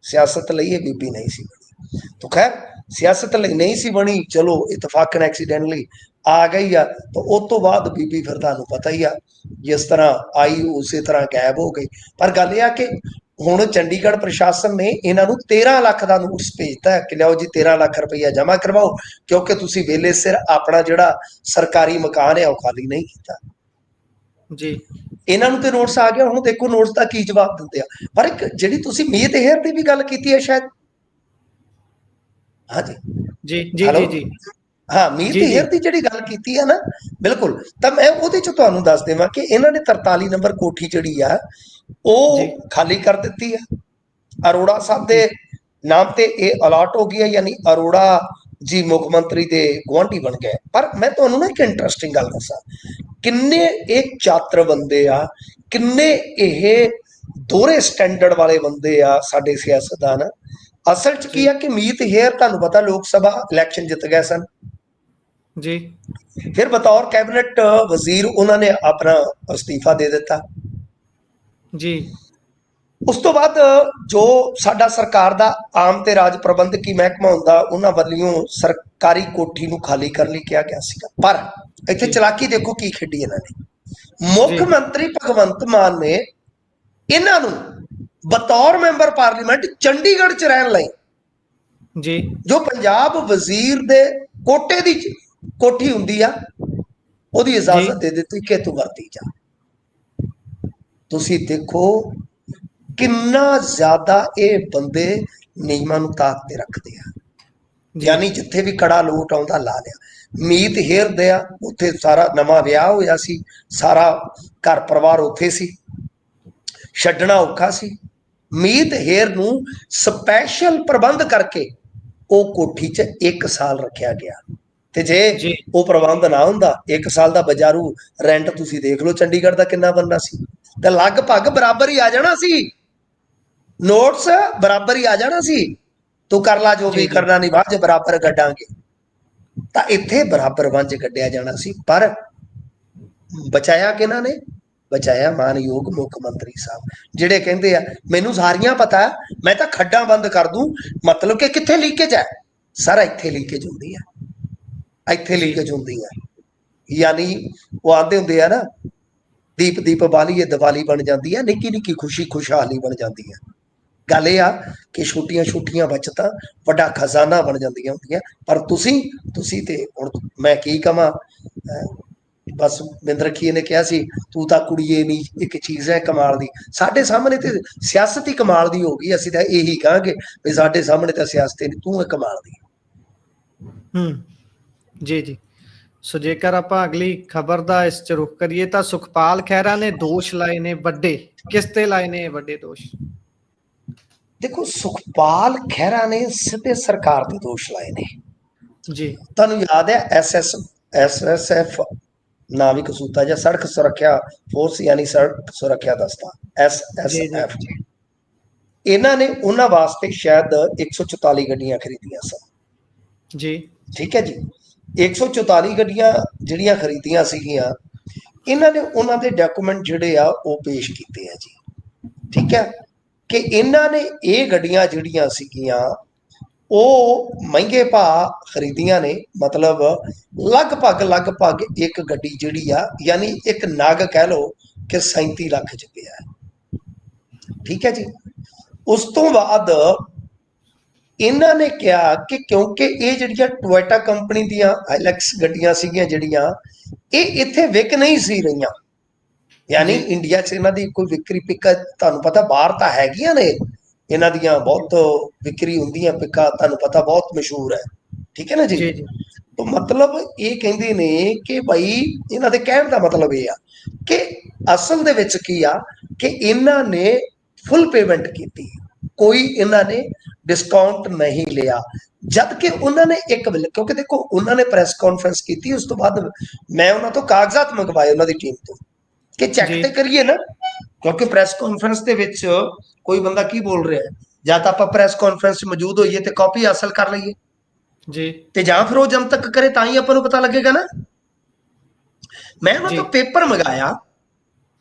ਸਿਆਸਤ ਲਈ ਇਹ ਬੀਬੀ ਨਹੀਂ ਸੀ ਬਣੀ। ਤਾਂ ਖੈਰ ਸਿਆਸਤ ਲਈ ਨਹੀਂ ਸੀ ਬਣੀ, ਚਲੋ ਇਤਫਾਕਨ ਐਕਸੀਡੈਂਟਲੀ ਆ ਗਈ ਆ, ਤਾਂ ਉਸ ਤੋਂ ਬਾਅਦ ਬੀਬੀ ਫਿਰ ਤੁਹਾਨੂੰ ਪਤਾ ਹੀ ਆ ਜਿਸ ਤਰ੍ਹਾਂ ਆਈ ਉਸੇ ਤਰ੍ਹਾਂ ਗਾਇਬ ਹੋ ਗਈ। ਪਰ ਗੱਲ ਇਹ ਆ ਕਿ ਹੁਣ ਚੰਡੀਗੜ੍ਹ ਪ੍ਰਸ਼ਾਸਨ ਨੇ ਇਹਨਾਂ ਨੂੰ 13 ਲੱਖ ਦਾ ਨੋਟਿਸ ਭੇਜਤਾ ਕਿ ਲਿਆਓ ਜੀ 13 ਲੱਖ ਰੁਪਈਆ ਜਮ੍ਹਾਂ ਕਰਵਾਓ, ਕਿਉਂਕਿ ਤੁਸੀਂ ਵੇਲੇ ਸਿਰ ਆਪਣਾ ਜਿਹੜਾ ਸਰਕਾਰੀ ਮਕਾਨ ਹੈ ਉਹ ਖਾਲੀ ਨਹੀਂ ਕੀਤਾ ਜੀ। ਇਹਨਾਂ ਨੂੰ ਤੇ ਨੋਟਿਸ ਆ ਗਿਆ। ਹੁਣ ਦੇਖੋ ਨੋਟਿਸ ਦਾ ਕੀ ਜਵਾਬ ਦਿੰਦੇ ਆ। ਪਰ ਇੱਕ ਜਿਹੜੀ ਤੁਸੀਂ ਮੀਤ ਹੇਅਰ ਦੀ ਵੀ ਗੱਲ ਕੀਤੀ ਹੈ ਸ਼ਾਇਦ, ਹਾਂਜੀ ਜੀ ਜੀ ਜੀ ਜੀ ਹਾਂ, ਮੀਤ ਹੇਅਰ ਦੀ ਜਿਹੜੀ ਗੱਲ ਕੀਤੀ ਹੈ ਨਾ, ਬਿਲਕੁਲ। ਤਾਂ ਮੈਂ ਉਹਦੇ ਚ ਤੁਹਾਨੂੰ ਦੱਸ ਦੇਵਾਂ ਕਿ ਇਹਨਾਂ ਨੇ 43 ਨੰਬਰ ਕੋਠੀ ਜਿਹੜੀ ਆ ਉਹ ਖਾਲੀ ਕਰ ਦਿੱਤੀ ਆ, ਅਰੋੜਾ ਸਾਹਿਬ ਦੇ ਨਾਮ ਤੇ ਇਹ ਅਲਾਟ ਹੋ ਗਈ ਹੈ, ਯਾਨੀ ਅਰੋੜਾ ਜੀ ਮੁੱਖ ਮੰਤਰੀ ਦੇ ਗੁਆਂਢੀ ਬਣ ਗਏ। ਪਰ ਮੈਂ ਤੁਹਾਨੂੰ ਨਾ ਇੱਕ ਇੰਟਰਸਟਿੰਗ ਗੱਲ ਦੱਸਾਂ, ਕਿੰਨੇ ਇਹ ਚਾਤਰ ਬੰਦੇ ਆ, ਕਿੰਨੇ ਇਹ ਦੋਹਰੇ ਸਟੈਂਡਰਡ ਵਾਲੇ ਬੰਦੇ ਆ ਸਾਡੇ ਸਿਆਸਤਦਾਨ। ਅਸਲ ਚ ਕੀ ਆ ਕਿ ਮੀਤ ਹੇਅਰ ਤੁਹਾਨੂੰ ਪਤਾ ਲੋਕ ਸਭਾ ਇਲੈਕਸ਼ਨ ਜਿੱਤ ਗਏ ਸਨ ਜੀ, ਫਿਰ ਬਤੌਰ ਕੈਬਨਿਟ ਵਜ਼ੀਰ ਉਹਨਾਂ ਨੇ ਆਪਣਾ ਅਸਤੀਫਾ ਦੇ ਦਿੱਤਾ ਜੀ। ਉਸ ਤੋਂ ਬਾਅਦ ਜੋ ਸਾਡਾ ਸਰਕਾਰ ਦਾ ਆਮ ਤੇ ਰਾਜ ਪ੍ਰਬੰਧਕੀ ਮਹਿਕਮਾ ਹੁੰਦਾ, ਉਹਨਾਂ ਵੱਲੋਂ ਸਰਕਾਰੀ ਕੋਠੀ ਨੂੰ ਖਾਲੀ ਕਰਨ ਲਈ ਕਿਹਾ ਗਿਆ ਸੀਗਾ। ਪਰ ਇੱਥੇ ਚਲਾਕੀ ਦੇਖੋ ਕੀ ਖੇਡੀ ਇਹਨਾਂ ਨੇ। ਮੁੱਖ ਮੰਤਰੀ ਭਗਵੰਤ ਮਾਨ ਨੇ ਇਹਨਾਂ ਨੂੰ ਬਤੌਰ ਮੈਂਬਰ ਪਾਰਲੀਮੈਂਟ ਚੰਡੀਗੜ੍ਹ ਚ ਰਹਿਣ ਲਈ ਜੀ, ਜੋ ਪੰਜਾਬ ਵਜ਼ੀਰ ਦੇ ਕੋਟੇ ਦੀ ਕੋਠੀ ਹੁੰਦੀ ਆ, ਉਹਦੀ ਇਜਾਜ਼ਤ ਦੇ ਦਿੱਤੀ ਕਿ ਤੂੰ ਵਰਤੀ ਜਾ। ਤੁਸੀਂ ਦੇਖੋ ਕਿੰਨਾ ਜ਼ਿਆਦਾ ਇਹ ਬੰਦੇ ਨਿਯਮਾਂ ਨੂੰ ਤਾਕ ਤੇ ਰੱਖਦੇ ਆ, ਯਾਨੀ ਜਿੱਥੇ ਵੀ ਕੜਾ ਲੋਟ ਆਉਂਦਾ ਲਾ ਲਿਆ। ਮੀਤ ਹੇਅਰ ਦੇ ਆ ਉੱਥੇ ਸਾਰਾ ਨਵਾਂ ਵਿਆਹ ਹੋਇਆ ਸੀ, ਸਾਰਾ ਘਰ ਪਰਿਵਾਰ ਉੱਥੇ ਸੀ, ਛੱਡਣਾ ਔਖਾ ਸੀ। ਮੀਤ ਹੇਅਰ ਨੂੰ ਸਪੈਸ਼ਲ ਪ੍ਰਬੰਧ ਕਰਕੇ ਉਹ ਕੋਠੀ 'ਚ 1 ਸਾਲ ਰੱਖਿਆ ਗਿਆ। ਤੇ ਜੇ ਉਹ ਪ੍ਰਬੰਧ ਨਾ ਹੁੰਦਾ 1 ਸਾਲ ਦਾ ਬਜ਼ਾਰੂ ਰੈਂਟ ਤੁਸੀਂ ਦੇਖ ਲਓ ਚੰਡੀਗੜ੍ਹ ਦਾ ਕਿੰਨਾ ਬਣਨਾ ਸੀ, ਤੇ ਲਗਭਗ ਬਰਾਬਰ ਹੀ ਆ ਜਾਣਾ ਸੀ, ਨੋਟਸ ਬਰਾਬਰ ਹੀ ਆ ਜਾਣਾ ਸੀ। ਤੂੰ ਕਰ ਲਾ ਜੋ ਵੀ ਕਰਨਾ, ਨਹੀਂ ਬਾਅਦ 'ਚ ਬਰਾਬਰ ਕੱਢਾਂਗੇ। ਤਾਂ ਇੱਥੇ ਬਰਾਬਰ ਵੰਜ ਕੱਢਿਆ ਜਾਣਾ ਸੀ, ਪਰ ਬਚਾਇਆ ਕਿਹਨਾਂ ਨੇ? ਬਚਾਇਆ ਮਾਨਯੋਗ ਮੁੱਖ ਮੰਤਰੀ ਸਾਹਿਬ, ਜਿਹੜੇ ਕਹਿੰਦੇ ਆ ਮੈਨੂੰ ਸਾਰੀਆਂ ਪਤਾ, ਮੈਂ ਤਾਂ ਖੱਡਾਂ ਬੰਦ ਕਰ ਦੂੰ। ਮਤਲਬ ਕਿ ਕਿੱਥੇ ਲੀਕੇਜ ਹੈ? ਸਾਰਾ ਇੱਥੇ ਲੀਕੇਜ ਹੁੰਦੀ ਹੈ, ਇੱਥੇ ਲੀਕੇਜ ਹੁੰਦੀ ਹੈ। ਯਾਨੀ ਉਹ ਆਉਂਦੇ ਹੁੰਦੇ ਆ ਨਾ ਦੀਪ ਦੀਪ ਬਾਲੀਏ ਦੀਵਾਲੀ ਬਣ ਜਾਂਦੀ ਹੈ, ਨਿੱਕੀ ਨਿੱਕੀ ਖੁਸ਼ੀ ਖੁਸ਼ਹਾਲੀ ਬਣ ਜਾਂਦੀ ਹੈ। ਗੱਲ ਇਹ ਆ ਕਿ ਛੋਟੀਆਂ ਛੋਟੀਆਂ ਬਚਤਾਂ ਵੱਡਾ ਖਜ਼ਾਨਾ ਬਣ ਜਾਂਦੀਆਂ ਹੁੰਦੀਆਂ। ਪਰ ਤੁਸੀਂ ਤੇ ਹੁਣ ਮੈਂ ਕੀ ਕਵਾਂ, ਬਸ ਬਿੰਦਰ ਖੀਏ ਨੇ ਕਿਹਾ ਸੀ ਤੂੰ ਤਾਂ ਕੁੜੀਏ ਨਹੀਂ, ਇੱਕ ਚੀਜ਼ ਹੈ ਕਮਾਲ ਦੀ। ਸਾਡੇ ਸਾਹਮਣੇ ਤੇ ਸਿਆਸਤ ਹੀ ਕਮਾਲ ਦੀ ਹੋ ਗਈ। ਅਸੀਂ ਤਾਂ ਇਹੀ ਕਹਾਂਗੇ ਵੀ ਸਾਡੇ ਸਾਹਮਣੇ ਤਾਂ ਸਿਆਸਤ ਨਹੀਂ, ਤੂੰ ਹੈ ਕਮਾਲ ਦੀ। ਜੀ ਜੀ। ਸੋ ਜੇਕਰ ਆਪਾਂ ਅਗਲੀ ਖਬਰ ਦਾ ਇਸ ਚ ਰੁਖ ਕਰੀਏ ਤਾਂ ਸੁਖਪਾਲ ਖਹਿਰਾ ਨੇ ਦੋਸ਼ ਲਾਏ ਨੇ ਵੱਡੇ, ਕਿਸ ਤੇ ਲਾਏ ਨੇ ਵੱਡੇ ਦੋਸ਼? ਦੇਖੋ, ਸੁਖਪਾਲ ਖਹਿਰਾ ਨੇ ਸਿੱਧੇ ਸਰਕਾਰ ਦੇ ਦੋਸ਼ ਲਾਏ ਨੇ ਜੀ। ਤੁਹਾਨੂੰ ਯਾਦ ਹੈ SSF ਨਾਵਿਕ ਸੂਤਾ ਜਾਂ ਸੜਕ ਸੁਰੱਖਿਆ ਫੋਰਸ, ਯਾਨੀ ਸੜਕ ਸੁਰੱਖਿਆ ਦਸਤਾ ਜੀ ਜੀ SSF, ਇਹਨਾਂ ਨੇ ਉਹਨਾਂ ਵਾਸਤੇ ਸ਼ਾਇਦ 144 ਗੱਡੀਆਂ ਖਰੀਦੀਆਂ ਸਨ। ਜੀ ਠੀਕ ਹੈ ਜੀ। 144 ਗੱਡੀਆਂ ਜਿਹੜੀਆਂ ਖਰੀਦੀਆਂ ਸੀਗੀਆਂ, ਇਹਨਾਂ ਨੇ ਉਹਨਾਂ ਦੇ ਡਾਕੂਮੈਂਟ ਜਿਹੜੇ ਆ ਉਹ ਪੇਸ਼ ਕੀਤੇ ਆ ਜੀ। ਠੀਕ ਹੈ ਕਿ ਇਹਨਾਂ ਨੇ ਇਹ ਗੱਡੀਆਂ ਜਿਹੜੀਆਂ ਸੀਗੀਆਂ ਉਹ ਮਹਿੰਗੇ ਭਾਅ ਖਰੀਦੀਆਂ ਨੇ। ਮਤਲਬ ਲਗਭਗ ਇੱਕ ਗੱਡੀ ਜਿਹੜੀ ਆ, ਯਾਨੀ ਇੱਕ ਨਗ ਕਹਿ ਲਓ ਕਿ 37 ਲੱਖ ਚ ਪਿਆ। ਠੀਕ ਹੈ ਜੀ। ਉਸ ਤੋਂ ਬਾਅਦ ਇਹਨਾਂ ਨੇ ਕਿਹਾ ਕਿ ਕਿਉਂਕਿ ਇਹ ਜਿਹੜੀਆਂ ਟੋਇਟਾ ਕੰਪਨੀ ਦੀਆਂ ਹਾਈਲੈਕਸ ਗੱਡੀਆਂ ਸੀਗੀਆਂ ਜਿਹੜੀਆਂ, ਇਹ ਇੱਥੇ ਵਿਕ ਨਹੀਂ ਸੀ ਰਹੀਆਂ। ਯਾਨੀ ਇੰਡੀਆ 'ਚ ਇਹਨਾਂ ਦੀ ਕੋਈ ਵਿਕਰੀ ਪਿੱਕਾ ਤੁਹਾਨੂੰ ਪਤਾ, ਬਾਹਰ ਤਾਂ ਹੈਗੀਆਂ ਨੇ ਇਹਨਾਂ ਦੀਆਂ ਬਹੁਤ ਵਿਕਰੀ ਹੁੰਦੀਆਂ ਪਿੱਕਾ, ਤੁਹਾਨੂੰ ਪਤਾ ਬਹੁਤ ਮਸ਼ਹੂਰ ਹੈ। ਠੀਕ ਹੈ ਨਾ ਜੀ। ਤਾਂ ਮਤਲਬ ਇਹ ਕਹਿੰਦੇ ਨੇ ਕਿ ਭਾਈ, ਇਹਨਾਂ ਦੇ ਕਹਿਣ ਦਾ ਮਤਲਬ ਇਹ ਆ ਕਿ ਅਸਲ ਦੇ ਵਿੱਚ ਕੀ ਆ ਕਿ ਇਹਨਾਂ ਨੇ ਫੁੱਲ ਪੇਮੈਂਟ ਕੀਤੀ, ਕੋਈ ਇਹਨਾਂ ਨੇ ਡਿਸਕਾਊਂਟ ਨਹੀਂ ਲਿਆ। ਜਦ ਕਿ ਉਹਨਾਂ ਨੇ ਇੱਕ ਵੇਲੇ, ਕਿਉਂਕਿ ਦੇਖੋ ਉਹਨਾਂ ਨੇ ਪ੍ਰੈਸ ਕਾਨਫਰੰਸ ਕੀਤੀ, ਉਸ ਤੋਂ ਬਾਅਦ ਮੈਂ ਉਹਨਾਂ ਤੋਂ ਕਾਗਜ਼ਾਤ ਮੰਗਵਾਏ ਉਹਨਾਂ ਦੀ ਟੀਮ ਤੋਂ ਕਿ ਚੈੱਕ ਤੇ ਕਰੀਏ ਨਾ, ਕਿਉਂਕਿ ਪ੍ਰੈਸ ਕਾਨਫਰੰਸ ਦੇ ਵਿੱਚ ਕੋਈ ਬੰਦਾ ਕੀ ਬੋਲ ਰਿਹਾ, ਜਾਂ ਤਾਂ ਆਪਾਂ ਪ੍ਰੈਸ ਕਾਨਫਰੰਸ 'ਚ ਮੌਜੂਦ ਹੋਈਏ ਤੇ ਕਾਪੀ ਹਾਸਲ ਕਰ ਲਈਏ ਜੀ, ਤੇ ਜਾਂ ਫਿਰ ਉਹ ਜਨਤਕ ਕਰੇ ਤਾਂ ਹੀ ਆਪਾਂ ਨੂੰ ਪਤਾ ਲੱਗੇਗਾ ਨਾ। ਮੈਂ ਉਹਨਾਂ ਤੋਂ ਪੇਪਰ ਮੰਗਾਇਆ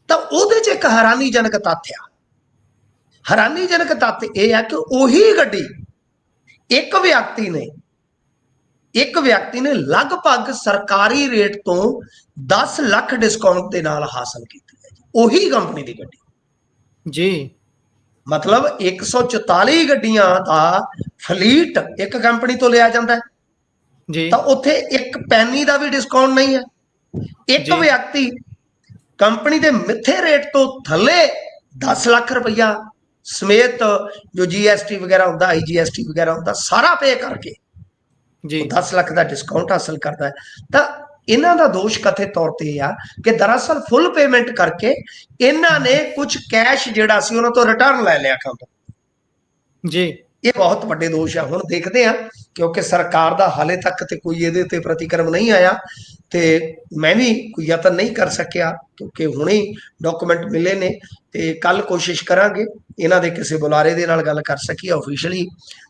ਤਾਂ ਉਹਦੇ 'ਚ ਇੱਕ ਹੈਰਾਨੀਜਨਕ ਤੱਥ ਆ। ਹੈਰਾਨੀਜਨਕ ਤੱਥ ਇਹ ਆ ਕਿ ਉਹੀ ਗੱਡੀ ਇੱਕ ਵਿਅਕਤੀ ਨੇ ਲਗਭਗ ਸਰਕਾਰੀ ਰੇਟ ਤੋਂ 10 ਲੱਖ ਡਿਸਕਾਊਂਟ ਦੇ ਨਾਲ ਹਾਸਲ ਕੀਤੀ ਹੈ। ਉਹੀ ਕੰਪਨੀ ਦੀ ਗੱਡੀ ਜੀ। ਮਤਲਬ 144 ਗੱਡੀਆਂ ਦਾ ਫਲੀਟ ਇੱਕ ਕੰਪਨੀ ਤੋਂ ਲਿਆ ਜਾਂਦਾ ਹੈ ਤਾਂ ਉੱਥੇ ਇੱਕ ਪੈਨੀ ਦਾ ਵੀ ਡਿਸਕਾਊਂਟ ਨਹੀਂ ਹੈ। ਇੱਕ ਵਿਅਕਤੀ ਕੰਪਨੀ ਦੇ ਮਿੱਥੇ ਰੇਟ ਤੋਂ ਥੱਲੇ 10 ਲੱਖ ਰੁਪਈਆ ਸਮੇਤ ਜੋ GST ਵਗੈਰਾ ਹੁੰਦਾ, IGST ਵਗੈਰਾ ਹੁੰਦਾ, ਸਾਰਾ ਪੇ ਕਰਕੇ 10 ਲੱਖ ਦਾ ਡਿਸਕਾਊਂਟ ਹਾਸਲ ਕਰਦਾ ਹੈ। ਤਾਂ ਇਹਨਾਂ ਦਾ ਦੋਸ਼ ਕਥਿਤ ਤੌਰ ਤੇ ਇਹ ਆ ਕਿ ਦਰਅਸਲ ਫੁੱਲ ਪੇਮੈਂਟ ਕਰਕੇ ਇਹਨਾਂ ਨੇ ਕੁਝ ਕੈਸ਼ ਜਿਹੜਾ ਸੀ ਉਹਨਾਂ ਤੋਂ ਰਿਟਰਨ ਲੈ ਲਿਆ ਕੰਮ ਜੀ। ਇਹ ਬਹੁਤ ਵੱਡੇ ਦੋਸ਼ ਆ। ਹੁਣ ਦੇਖਦੇ ਆ, ਕਿਉਂਕਿ ਸਰਕਾਰ ਦਾ ਹਾਲੇ ਤੱਕ ਤੇ ਕੋਈ ਇਹਦੇ ਤੇ ਪ੍ਰਤੀਕਰਮ ਨਹੀਂ ਆਇਆ ਤੇ ਮੈਂ ਵੀ ਕੋਈ ਯਤਨ ਨਹੀਂ ਕਰ ਸਕਿਆ ਕਿਉਂਕਿ ਹੁਣੇ ਡਾਕੂਮੈਂਟ ਮਿਲੇ ਨੇ ਤੇ ਕੱਲ ਕੋਸ਼ਿਸ਼ ਕਰਾਂਗੇ ਇਹਨਾਂ ਦੇ ਕਿਸੇ ਬੁਲਾਰੇ ਦੇ ਨਾਲ ਗੱਲ ਕਰ ਸਕੀਏ ਆਫੀਸ਼ੀਅਲੀ,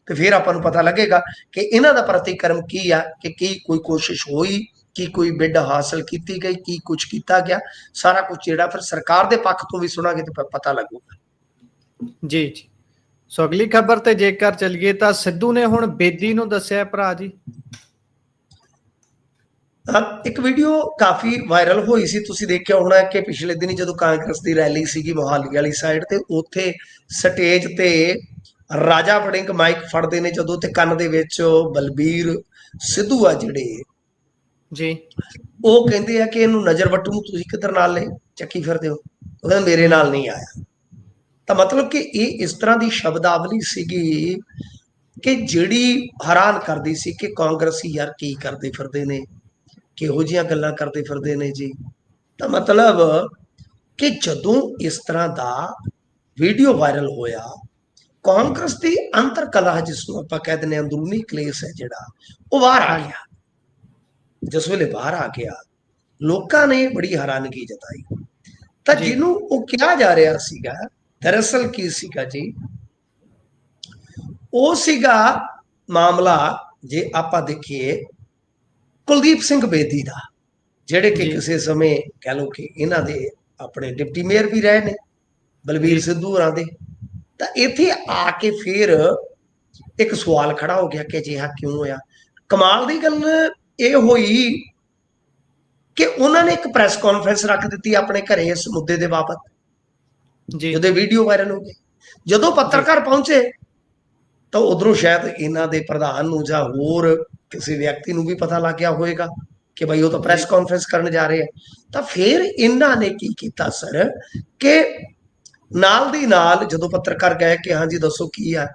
ਤੇ ਫਿਰ ਆਪਾਂ ਨੂੰ ਪਤਾ ਲੱਗੇਗਾ ਕਿ ਇਹਨਾਂ ਦਾ ਪ੍ਰਤੀਕਰਮ ਕੀ ਆ, ਕਿ ਕੀ ਕੋਈ ਕੋਸ਼ਿਸ਼ ਹੋਈ, ਕੀ ਕੋਈ ਬਿੱਡ ਹਾਸਲ ਕੀਤੀ ਗਈ, ਕੀ ਕੁਝ ਕੀਤਾ ਗਿਆ। ਸਾਰਾ ਕੁਝ ਜਿਹੜਾ ਫਿਰ ਸਰਕਾਰ ਦੇ ਪੱਖ ਤੋਂ ਵੀ ਸੁਣਾਂਗੇ ਤੇ ਪਤਾ ਲੱਗੂਗਾ। ਜੀ ਜੀ। ਸੋ ਅਗਲੀ ਖਬਰ ਤੇ ਜੇਕਰ ਚਲੀਏ ਤਾਂ ਸਿੱਧੂ ਨੇ ਹੁਣ ਬੇਦੀ ਨੂੰ ਦੱਸਿਆ ਭਰਾ ਜੀ। ਇੱਕ ਵੀਡੀਓ ਕਾਫੀ ਵਾਇਰਲ ਹੋਈ ਸੀ, ਤੁਸੀਂ ਦੇਖਿਆ ਹੋਣਾ ਕਿ ਪਿਛਲੇ ਦਿਨੀ ਜਦੋਂ ਕਾਂਗਰਸ ਦੀ ਰੈਲੀ ਸੀਗੀ ਮੋਹਾਲੀ ਵਾਲੀ ਸਾਈਡ ਤੇ, ਉੱਥੇ ਸਟੇਜ ਤੇ ਰਾਜਾ ਵੜਿੰਗ ਮਾਈਕ ਫੜਦੇ ਨੇ ਜਦੋਂ, ਤੇ ਕੰਨ ਦੇ ਵਿੱਚ ਬਲਬੀਰ ਸਿੱਧੂ ਆ ਜਿਹੜੇ ਜੀ, ਉਹ ਕਹਿੰਦੇ ਆ ਕਿ ਇਹਨੂੰ ਨਜ਼ਰ ਵੱਟੂ ਨੂੰ ਤੁਸੀਂ ਕਿੱਧਰ ਨਾਲ ਲੈ ਚੱਕੀ ਫਿਰਦੇ ਹੋ, ਉਹ ਕਹਿੰਦਾ ਮੇਰੇ ਨਾਲ ਨਹੀਂ ਆਇਆ। ਤਾਂ ਮਤਲਬ ਕਿ ਇਹ ਇਸ ਤਰ੍ਹਾਂ ਦੀ ਸ਼ਬਦਾਵਲੀ ਸੀਗੀ ਕਿ ਜਿਹੜੀ ਹੈਰਾਨ ਕਰਦੀ ਸੀ ਕਿ ਕਾਂਗਰਸੀ ਯਾਰ ਕੀ ਕਰਦੇ ਫਿਰਦੇ ਨੇ, ਕਿਹੋ ਜਿਹੀਆਂ ਗੱਲਾਂ ਕਰਦੇ ਫਿਰਦੇ ਨੇ ਜੀ। ਤਾਂ ਮਤਲਬ ਕਿ ਜਦੋਂ ਇਸ ਤਰ੍ਹਾਂ ਦਾ ਵੀਡੀਓ ਵਾਇਰਲ ਹੋਇਆ, ਕਾਂਗਰਸ ਦੀ ਅੰਤਰ ਕਲਹ ਜਿਸ ਨੂੰ ਆਪਾਂ ਕਹਿ ਦਿੰਦੇ ਅੰਦਰੂਨੀ ਕਲੇਸ਼ ਹੈ ਜਿਹੜਾ, ਉਹ ਬਾਹਰ ਆ ਗਿਆ। ਜਿਸ ਵੇਲੇ ਬਾਹਰ ਆ ਗਿਆ, ਲੋਕਾਂ ਨੇ ਬੜੀ ਹੈਰਾਨਗੀ ਜਤਾਈ। ਤਾਂ ਜਿਹਨੂੰ ਉਹ ਕਿਹਾ ਜਾ ਰਿਹਾ ਸੀਗਾ, ਦਰਅਸਲ ਕੀ ਸੀਗਾ ਜੀ, ਉਹ ਸੀਗਾ ਮਾਮਲਾ, ਜੇ ਆਪਾਂ ਦੇਖੀਏ ਕੁਲਦੀਪ ਸਿੰਘ ਬੇਦੀ ਦਾ, ਜਿਹੜੇ ਕਿ ਕਿਸੇ ਸਮੇਂ ਕਹਿ ਲਓ ਕਿ ਇਹਨਾਂ ਦੇ ਆਪਣੇ ਡਿਪਟੀ ਮੇਅਰ ਵੀ ਰਹੇ ਨੇ ਬਲਬੀਰ ਸਿੱਧੂ ਹੋਰਾਂ ਦੇ। ਤਾਂ ਇੱਥੇ ਆ ਕੇ ਫਿਰ ਇੱਕ ਸਵਾਲ ਖੜਾ ਹੋ ਗਿਆ ਕਿ ਅਜਿਹਾ ਕਿਉਂ ਹੋਇਆ। ਕਮਾਲ ਦੀ ਗੱਲ ਇਹ ਹੋਈ ਕਿ ਉਹਨਾਂ ਨੇ ਇੱਕ ਪ੍ਰੈਸ ਕਾਨਫਰੰਸ ਰੱਖ ਦਿੱਤੀ ਆਪਣੇ ਘਰੇ ਇਸ ਮੁੱਦੇ ਦੇ ਬਾਬਤ, ਜੀ ਜਦੋਂ ਵੀਡੀਓ ਵਾਇਰਲ ਹੋ ਗਈ। ਜਦੋਂ ਪੱਤਰਕਾਰ ਪਹੁੰਚੇ ਤਾਂ ਉਧਰੋਂ ਸ਼ਾਇਦ ਇਹਨਾਂ ਦੇ ਪ੍ਰਧਾਨ ਨੂੰ ਜਾਂ ਹੋਰ ਕਿਸੇ ਵਿਅਕਤੀ ਨੂੰ ਵੀ ਪਤਾ ਲੱਗ ਗਿਆ ਹੋਵੇਗਾ ਕਿ ਭਾਈ ਉਹ ਤਾਂ ਪ੍ਰੈਸ ਕਾਨਫਰੰਸ ਕਰਨ ਜਾ ਰਹੇ ਆ। ਤਾਂ ਫਿਰ ਇਹਨਾਂ ਨੇ ਕੀ ਕੀਤਾ ਸਰ, ਕਿ ਨਾਲ ਦੀ ਨਾਲ ਜਦੋਂ ਪੱਤਰਕਾਰ ਗਏ ਕਿ ਹਾਂਜੀ ਦੱਸੋ ਕੀ ਆ,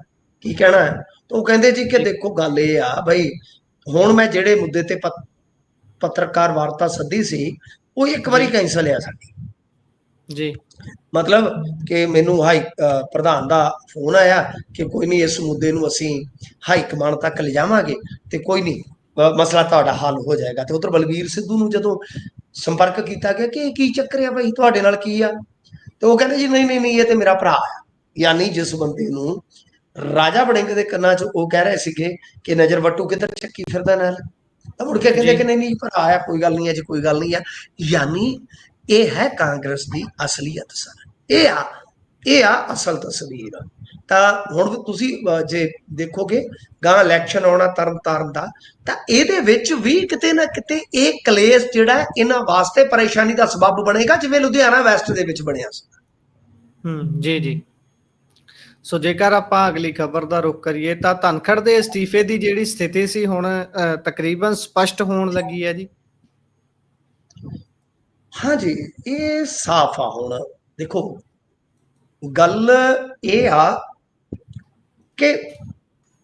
ਕੀ ਕਹਿਣਾ ਹੈ, ਤਾਂ ਉਹ ਕਹਿੰਦੇ ਜੀ ਕਿ ਦੇਖੋ ਗੱਲ ਇਹ ਆ ਬਈ, ਹੁਣ ਮੈਂ ਜਿਹੜੇ ਮੁੱਦੇ ਤੇ ਪੱਤਰਕਾਰ ਵਾਰਤਾ ਸੱਦੀ ਸੀ ਉਹ ਇੱਕ ਵਾਰੀ ਕੈਂਸਲ ਆ ਸਾਡੀ। ਜੀ ਮਤਲਬ ਕਿ ਮੈਨੂੰ ਪ੍ਰਧਾਨ ਦਾ ਫੋਨ ਆਇਆ ਕਿ ਕੋਈ ਨਹੀਂ, ਇਸ ਮੁੱਦੇ ਨੂੰ ਅਸੀਂ ਹਾਈ ਕਮਾਂਡ ਤੱਕ ਲਿਜਾਵਾਂਗੇ ਤੇ ਕੋਈ ਨਹੀਂ, ਮਸਲਾ ਤੁਹਾਡਾ ਹੱਲ ਹੋ ਜਾਏਗਾ। ਤੇ ਉਧਰ ਬਲਬੀਰ ਸਿੱਧੂ ਨੂੰ ਜਦੋਂ ਸੰਪਰਕ ਕੀਤਾ ਗਿਆ ਕਿ ਕੀ ਚੱਕਰ ਆ ਭਾਈ, ਤੁਹਾਡੇ ਨਾਲ ਕੀ ਆ, ਤੇ ਉਹ ਕਹਿੰਦੇ ਜੀ ਨਹੀਂ ਨਹੀਂ ਨਹੀਂ, ਇਹ ਤੇ ਮੇਰਾ ਭਰਾ ਆ। ਯਾਨੀ ਜਿਸ ਬੰਦੇ ਨੂੰ ਰਾਜਾ ਵੜਿੰਗ ਦੇ ਕੰਨਾਂ 'ਚ ਉਹ ਕਹਿ ਰਹੇ ਸੀਗੇ ਕਿ ਨਜ਼ਰ ਵੱਟੂ ਕਿੱਧਰ ਚੱਕੀ ਫਿਰਦਾ ਨਾਲ, ਤਾਂ ਮੁੜ ਕੇ ਕਹਿੰਦੇ ਕਿ ਨਹੀਂ ਨਹੀਂ ਭਰਾ ਆ, ਕੋਈ ਗੱਲ ਨਹੀਂ ਹੈ ਜੀ, ਕੋਈ ਗੱਲ ਨਹੀਂ ਆ। ਯਾਨੀ ਇਹ ਹੈ ਕਾਂਗਰਸ ਦੀ ਅਸਲੀਅਤ ਸਰ, ਇਹ ਆ ਅਸਲ ਤਸਵੀਰ। ਤਾਂ ਹੁਣ ਤੁਸੀਂ ਜੇ ਦੇਖੋਗੇ ਗਾਂ ਇਲੈਕਸ਼ਨ ਆਉਣਾ ਤਰਨਤਾਰਨ ਦਾ, ਤਾਂ ਇਹਦੇ ਵਿੱਚ ਵੀ ਕਿਤੇ ਨਾ ਕਿਤੇ ਇਹ ਕਲੇਸ਼ ਜਿਹੜਾ ਇਹਨਾਂ ਵਾਸਤੇ ਪਰੇਸ਼ਾਨੀ ਦਾ ਸਬਬ ਬਣੇਗਾ, ਜਿਵੇਂ ਲੁਧਿਆਣਾ ਵੈਸਟ ਦੇ ਵਿੱਚ ਬਣਿਆ ਸੀ। ਜੀ ਜੀ। ਸੋ ਜੇਕਰ ਆਪਾਂ ਅਗਲੀ ਖਬਰ ਦਾ ਰੁਖ ਕਰੀਏ ਤਾਂ ਧਨਖੜ ਦੇ ਅਸਤੀਫੇ ਦੀ ਜਿਹੜੀ ਸਥਿਤੀ ਸੀ ਹੁਣ ਤਕਰੀਬਨ ਸਪਸ਼ਟ ਹੋਣ ਲੱਗੀ ਹੈ ਜੀ। हाँ जी, ये साफ आ। हुण देखो गल ये आ कि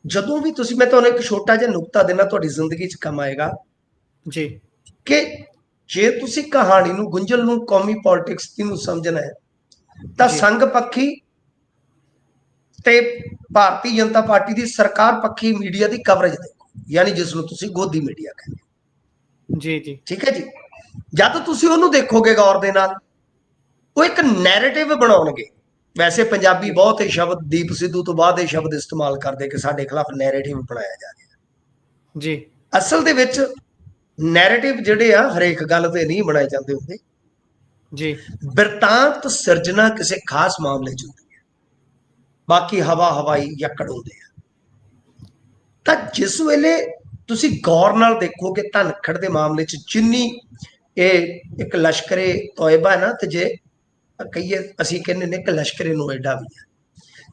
जदों भी तुसी, मैं तुहानूं एक छोटा जिहा नुकता देना, तुहाडी जिंदगी च कम आएगा जी, कि जे तुसी कहानी नूं गुंजल नूं कौमी पॉलिटिक्स नूं समझना है तां संघ पक्षी ते भारतीय जनता पार्टी दी सरकार पक्षी मीडिया दी कवरेज देखो, यानी जिस नूं तुसी गोदी मीडिया कहंदे हो। जी जी, ठीक है जी। जद तुसी ਉਹਨੂੰ ਦੇਖੋਗੇ ਗੌਰ ਦੇ ਨਾਲ, ਉਹ ਇੱਕ ਨੈਰੇਟਿਵ ਬਣਾਉਣਗੇ। ਵੈਸੇ ਪੰਜਾਬੀ ਬਹੁਤ ਹੀ ਸ਼ਬਦ ਦੀਪ ਸਿੱਧੂ ਤੋਂ ਬਾਅਦ ਇਹ ਸ਼ਬਦ ਇਸਤੇਮਾਲ ਕਰਦੇ ਕਿ ਸਾਡੇ ਖਿਲਾਫ ਨੈਰੇਟਿਵ ਬਣਾਇਆ ਜਾ ਰਿਹਾ ਜੀ। ਅਸਲ ਦੇ ਵਿੱਚ ਨੈਰੇਟਿਵ ਜਿਹੜੇ ਆ ਹਰੇਕ ਗੱਲ ਤੇ ਨਹੀਂ ਬਣਾਏ ਜਾਂਦੇ ਹੁੰਦੇ ਜੀ। ਬਿਰਤਾਂਤ ਸਿਰਜਣਾ ਕਿਸੇ ਖਾਸ ਮਾਮਲੇ 'ਚ ਹੁੰਦੀ ਹੈ, ਬਾਕੀ ਹਵਾ ਹਵਾਈ ਯੱਕੜ ਹੁੰਦੇ ਆ। ਤਾਂ ਜਿਸ ਵੇਲੇ ਤੁਸੀਂ ਗੌਰ ਨਾਲ ਦੇਖੋਗੇ ਧਨਖੜ ਦੇ ਮਾਮਲੇ 'ਚ ਜਿੰਨੀ ਇਹ ਇੱਕ ਲਸ਼ਕਰੇ ਤੋਇਬਾ ਹੈ ਨਾ, ਤੇ ਜੇ ਕਹੀਏ ਅਸੀਂ ਕਹਿੰਦੇ ਨੇ ਕਿ ਲਸ਼ਕਰੇ ਨੋਇਡਾ ਵੀ ਹੈ।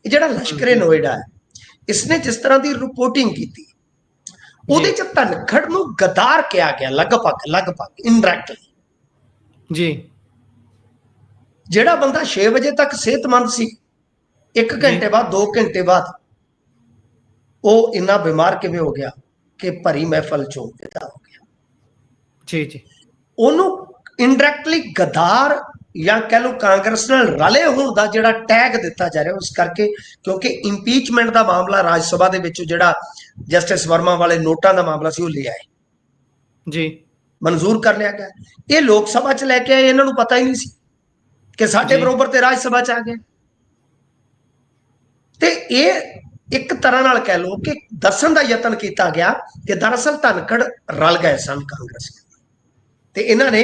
ਇਹ ਜਿਹੜਾ ਲਸ਼ਕਰੇ ਨੋਇਡਾ ਹੈ, ਇਸਨੇ ਜਿਸ ਤਰ੍ਹਾਂ ਦੀ ਰਿਪੋਰਟਿੰਗ ਕੀਤੀ ਉਹਦੇ 'ਚ ਧਨਖੜ ਨੂੰ ਗਦਾਰ ਕਿਹਾ ਗਿਆ, ਲਗਭਗ ਇਨਡਾਇਰੈਕਟਲੀ। ਜੀ। ਜਿਹੜਾ ਬੰਦਾ 6 ਵਜੇ ਤੱਕ ਸਿਹਤਮੰਦ ਸੀ, 1 ਘੰਟੇ ਬਾਅਦ 2 ਘੰਟੇ ਬਾਅਦ ਉਹ ਇੰਨਾ ਬਿਮਾਰ ਕਿਵੇਂ ਹੋ ਗਿਆ ਕਿ ਭਰੀ ਮਹਿਫਲ 'ਚੋਂ ਵਿਦਾ ਹੋ ਗਿਆ। ਜੀ ਜੀ। ਉਹਨੂੰ ਇਨਡਾਇਰੈਕਟਲੀ ਗਦਾਰ ਜਾਂ ਕਹਿ ਲਓ ਕਾਂਗਰਸ ਨਾਲ ਰਲੇ ਹੋਣ ਦਾ ਜਿਹੜਾ ਟੈਗ ਦਿੱਤਾ ਜਾ ਰਿਹਾ, ਉਸ ਕਰਕੇ ਕਿਉਂਕਿ ਇੰਪੀਚਮੈਂਟ ਦਾ ਮਾਮਲਾ ਰਾਜ ਸਭਾ ਦੇ ਵਿੱਚ ਜਿਹੜਾ ਜਸਟਿਸ ਵਰਮਾ ਵਾਲੇ ਨੋਟਾਂ ਦਾ ਮਾਮਲਾ ਸੀ ਉਹ ਲੈ ਆਏ ਜੀ, ਮਨਜ਼ੂਰ ਕਰ ਲਿਆ ਗਿਆ। ਇਹ ਲੋਕ ਸਭਾ 'ਚ ਲੈ ਕੇ ਆਏ, ਇਹਨਾਂ ਨੂੰ ਪਤਾ ਹੀ ਨਹੀਂ ਸੀ ਕਿ ਸਾਡੇ ਬਰੋਬਰ ਤੇ ਰਾਜ ਸਭਾ 'ਚ ਆ ਗਏ। ਤੇ ਇਹ ਇੱਕ ਤਰ੍ਹਾਂ ਨਾਲ ਕਹਿ ਲਓ ਕਿ ਦੱਸਣ ਦਾ ਯਤਨ ਕੀਤਾ ਗਿਆ ਕਿ ਦਰਅਸਲ ਧਨਖੜ ਰਲ ਗਏ ਸਨ ਕਾਂਗਰਸ, ਤੇ ਇਹਨਾਂ ਨੇ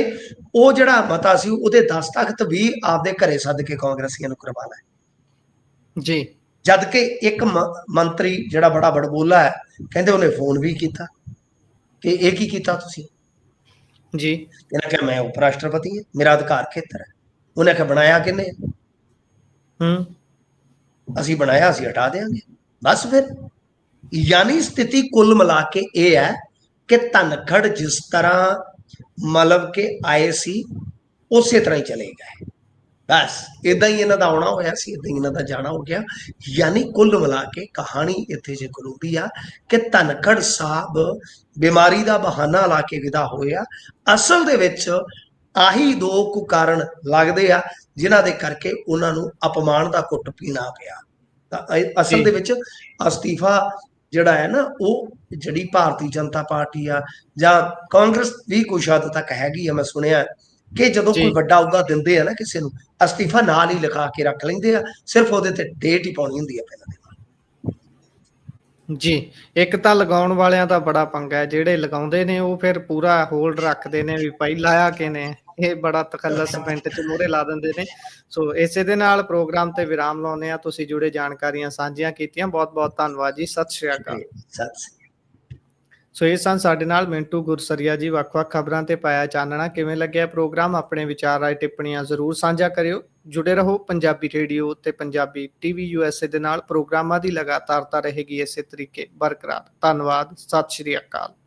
ਉਹ ਜਿਹੜਾ ਮਤਾ ਸੀ ਉਹਦੇ ਦਸਤਖਤ ਵੀ ਆਪਦੇ ਘਰੇ ਸੱਦ ਕੇ ਕਾਂਗਰਸੀਆਂ ਨੂੰ ਕਰਵਾ ਲਏ ਜੀ। ਜਦ ਕਿ ਇੱਕ ਮੰਤਰੀ ਜਿਹੜਾ ਬੜਾ ਬੜਬੋਲਾ ਹੈ, ਕਹਿੰਦੇ ਉਹਨੇ ਫੋਨ ਵੀ ਕੀਤਾ ਕਿ ਇਹ ਕੀ ਕੀਤਾ ਤੁਸੀਂ ਜੀ। ਇਹਨਾਂ ਕਿਹਾ ਮੈਂ ਉਪ ਰਾਸ਼ਟਰਪਤੀ ਹਾਂ, ਮੇਰਾ ਅਧਿਕਾਰ ਖੇਤਰ ਹੈ। ਉਹਨੇ ਕਿਹਾ ਬਣਾਇਆ ਕਿਹਨੇ? ਅਸੀਂ ਬਣਾਇਆ, ਅਸੀਂ ਹਟਾ ਦੇਾਂਗੇ ਬਸ। ਫਿਰ ਯਾਨੀ ਸਥਿਤੀ ਕੁੱਲ ਮਿਲਾ ਕੇ ਇਹ ਹੈ ਕਿ ਧਨਖੜ ਜਿਸ ਤਰ੍ਹਾਂ ਮਤਲਬ ਕਿ ਆਏ ਸੀ ਉਸੇ ਤਰ੍ਹਾਂ ਹੀ ਚਲੇ ਗਏ, ਬਸ ਇਦਾਂ ਹੀ ਇਹਨਾਂ ਦਾ ਆਉਣਾ ਹੋਇਆ ਸੀ, ਇਦਾਂ ਹੀ ਇਹਨਾਂ ਦਾ ਜਾਣਾ ਹੋ ਗਿਆ। ਯਾਨੀ ਕੁੱਲ ਮਿਲਾ ਕੇ ਕਹਾਣੀ ਇੱਥੇ ਜੇ ਖਲੋਦੀ ਆ ਕਿ ਧਨਖੜ ਸਾਹਿਬ ਬਿਮਾਰੀ ਦਾ ਬਹਾਨਾ ਲਾ ਕੇ ਵਿਦਾ ਹੋਏ ਆ। ਅਸਲ ਦੇ ਵਿੱਚ ਆਹੀ ਦੋ ਕੁ ਕਾਰਨ ਲੱਗਦੇ ਆ ਜਿਨ੍ਹਾਂ ਦੇ ਕਰਕੇ ਉਹਨਾਂ ਨੂੰ ਅਪਮਾਨ ਦਾ ਘੁੱਟ ਪੀਣਾ ਪਿਆ। ਤਾਂ ਅਸਲ ਦੇ ਵਿੱਚ ਅਸਤੀਫਾ ਜਿਹੜਾ ਹੈ ਨਾ, ਉਹ ਜਿਹੜੀ ਭਾਰਤੀ ਜਨਤਾ ਪਾਰਟੀ ਆ ਜਾਂ ਕਾਂਗਰਸ ਵੀ ਕੁਛ ਹੱਦ ਤੱਕ ਹੈਗੀ ਆ, ਮੈਂ ਸੁਣਿਆ ਕਿ ਜਦੋਂ ਕੋਈ ਵੱਡਾ ਅਹੁਦਾ ਦਿੰਦੇ ਆ ਨਾ ਕਿਸੇ ਨੂੰ, ਅਸਤੀਫਾ ਨਾਲ ਹੀ ਲਿਖਾ ਕੇ ਰੱਖ ਲੈਂਦੇ ਆ, ਸਿਰਫ ਉਹਦੇ ਤੇ ਡੇਟ ਹੀ ਪਾਉਣੀ ਹੁੰਦੀ ਆ ਪਹਿਲਾਂ ਜੀ। ਇੱਕ ਤਾਂ ਲਗਾਉਣ ਵਾਲਿਆਂ ਦਾ ਬੜਾ ਪੰਗਾ ਹੈ, ਜਿਹੜੇ ਲਗਾਉਂਦੇ ਨੇ ਉਹ ਫਿਰ ਪੂਰਾ ਹੋਲਡ ਰੱਖਦੇ ਨੇ ਵੀ ਭਾਈ ਲਾਇਆ ਕਿਨੇ, ਇਹ ਬੜਾ ਤਖੱਲਸ ਮਿੰਟ ਚ ਮੂਹਰੇ ਲਾ ਦਿੰਦੇ ਨੇ। ਸੋ ਇਸੇ ਦੇ ਨਾਲ ਪ੍ਰੋਗਰਾਮ ਤੇ ਵਿਰਾਮ ਲਾਉਂਦੇ ਆ। ਤੁਸੀਂ ਜੁੜੇ ਜਾਣਕਾਰੀਆਂ ਸਾਂਝੀਆਂ ਕੀਤੀਆਂ, ਬਹੁਤ ਬਹੁਤ ਧੰਨਵਾਦ ਜੀ। ਸਤਿ ਸ਼੍ਰੀ ਅਕਾਲ। ਸੋ ਇਹ ਸਨ ਸਾਡੇ ਨਾਲ ਮਿੰਟੂ ਗੁਰਸਰੀਆ ਜੀ। ਵੱਖ-ਵੱਖ ਖਬਰਾਂ ਤੇ ਪਾਇਆ ਚਾਨਣਾ। ਕਿਵੇਂ ਲੱਗਿਆ ਪ੍ਰੋਗਰਾਮ? ਆਪਣੇ ਵਿਚਾਰ, ਰਾਏ, ਟਿੱਪਣੀਆਂ ਜ਼ਰੂਰ ਸਾਂਝਾ ਕਰਿਓ। ਜੁੜੇ ਰਹੋ ਪੰਜਾਬੀ ਰੇਡੀਓ ਤੇ ਪੰਜਾਬੀ ਟੀਵੀ USA ਦੇ ਨਾਲ। ਪ੍ਰੋਗਰਾਮਾਂ ਦੀ ਲਗਾਤਾਰਤਾ ਰਹੇਗੀ ਇਸੇ ਤਰੀਕੇ ਬਰਕਰਾਰ। ਧੰਨਵਾਦ। ਸਤਿ ਸ਼੍ਰੀ ਅਕਾਲ।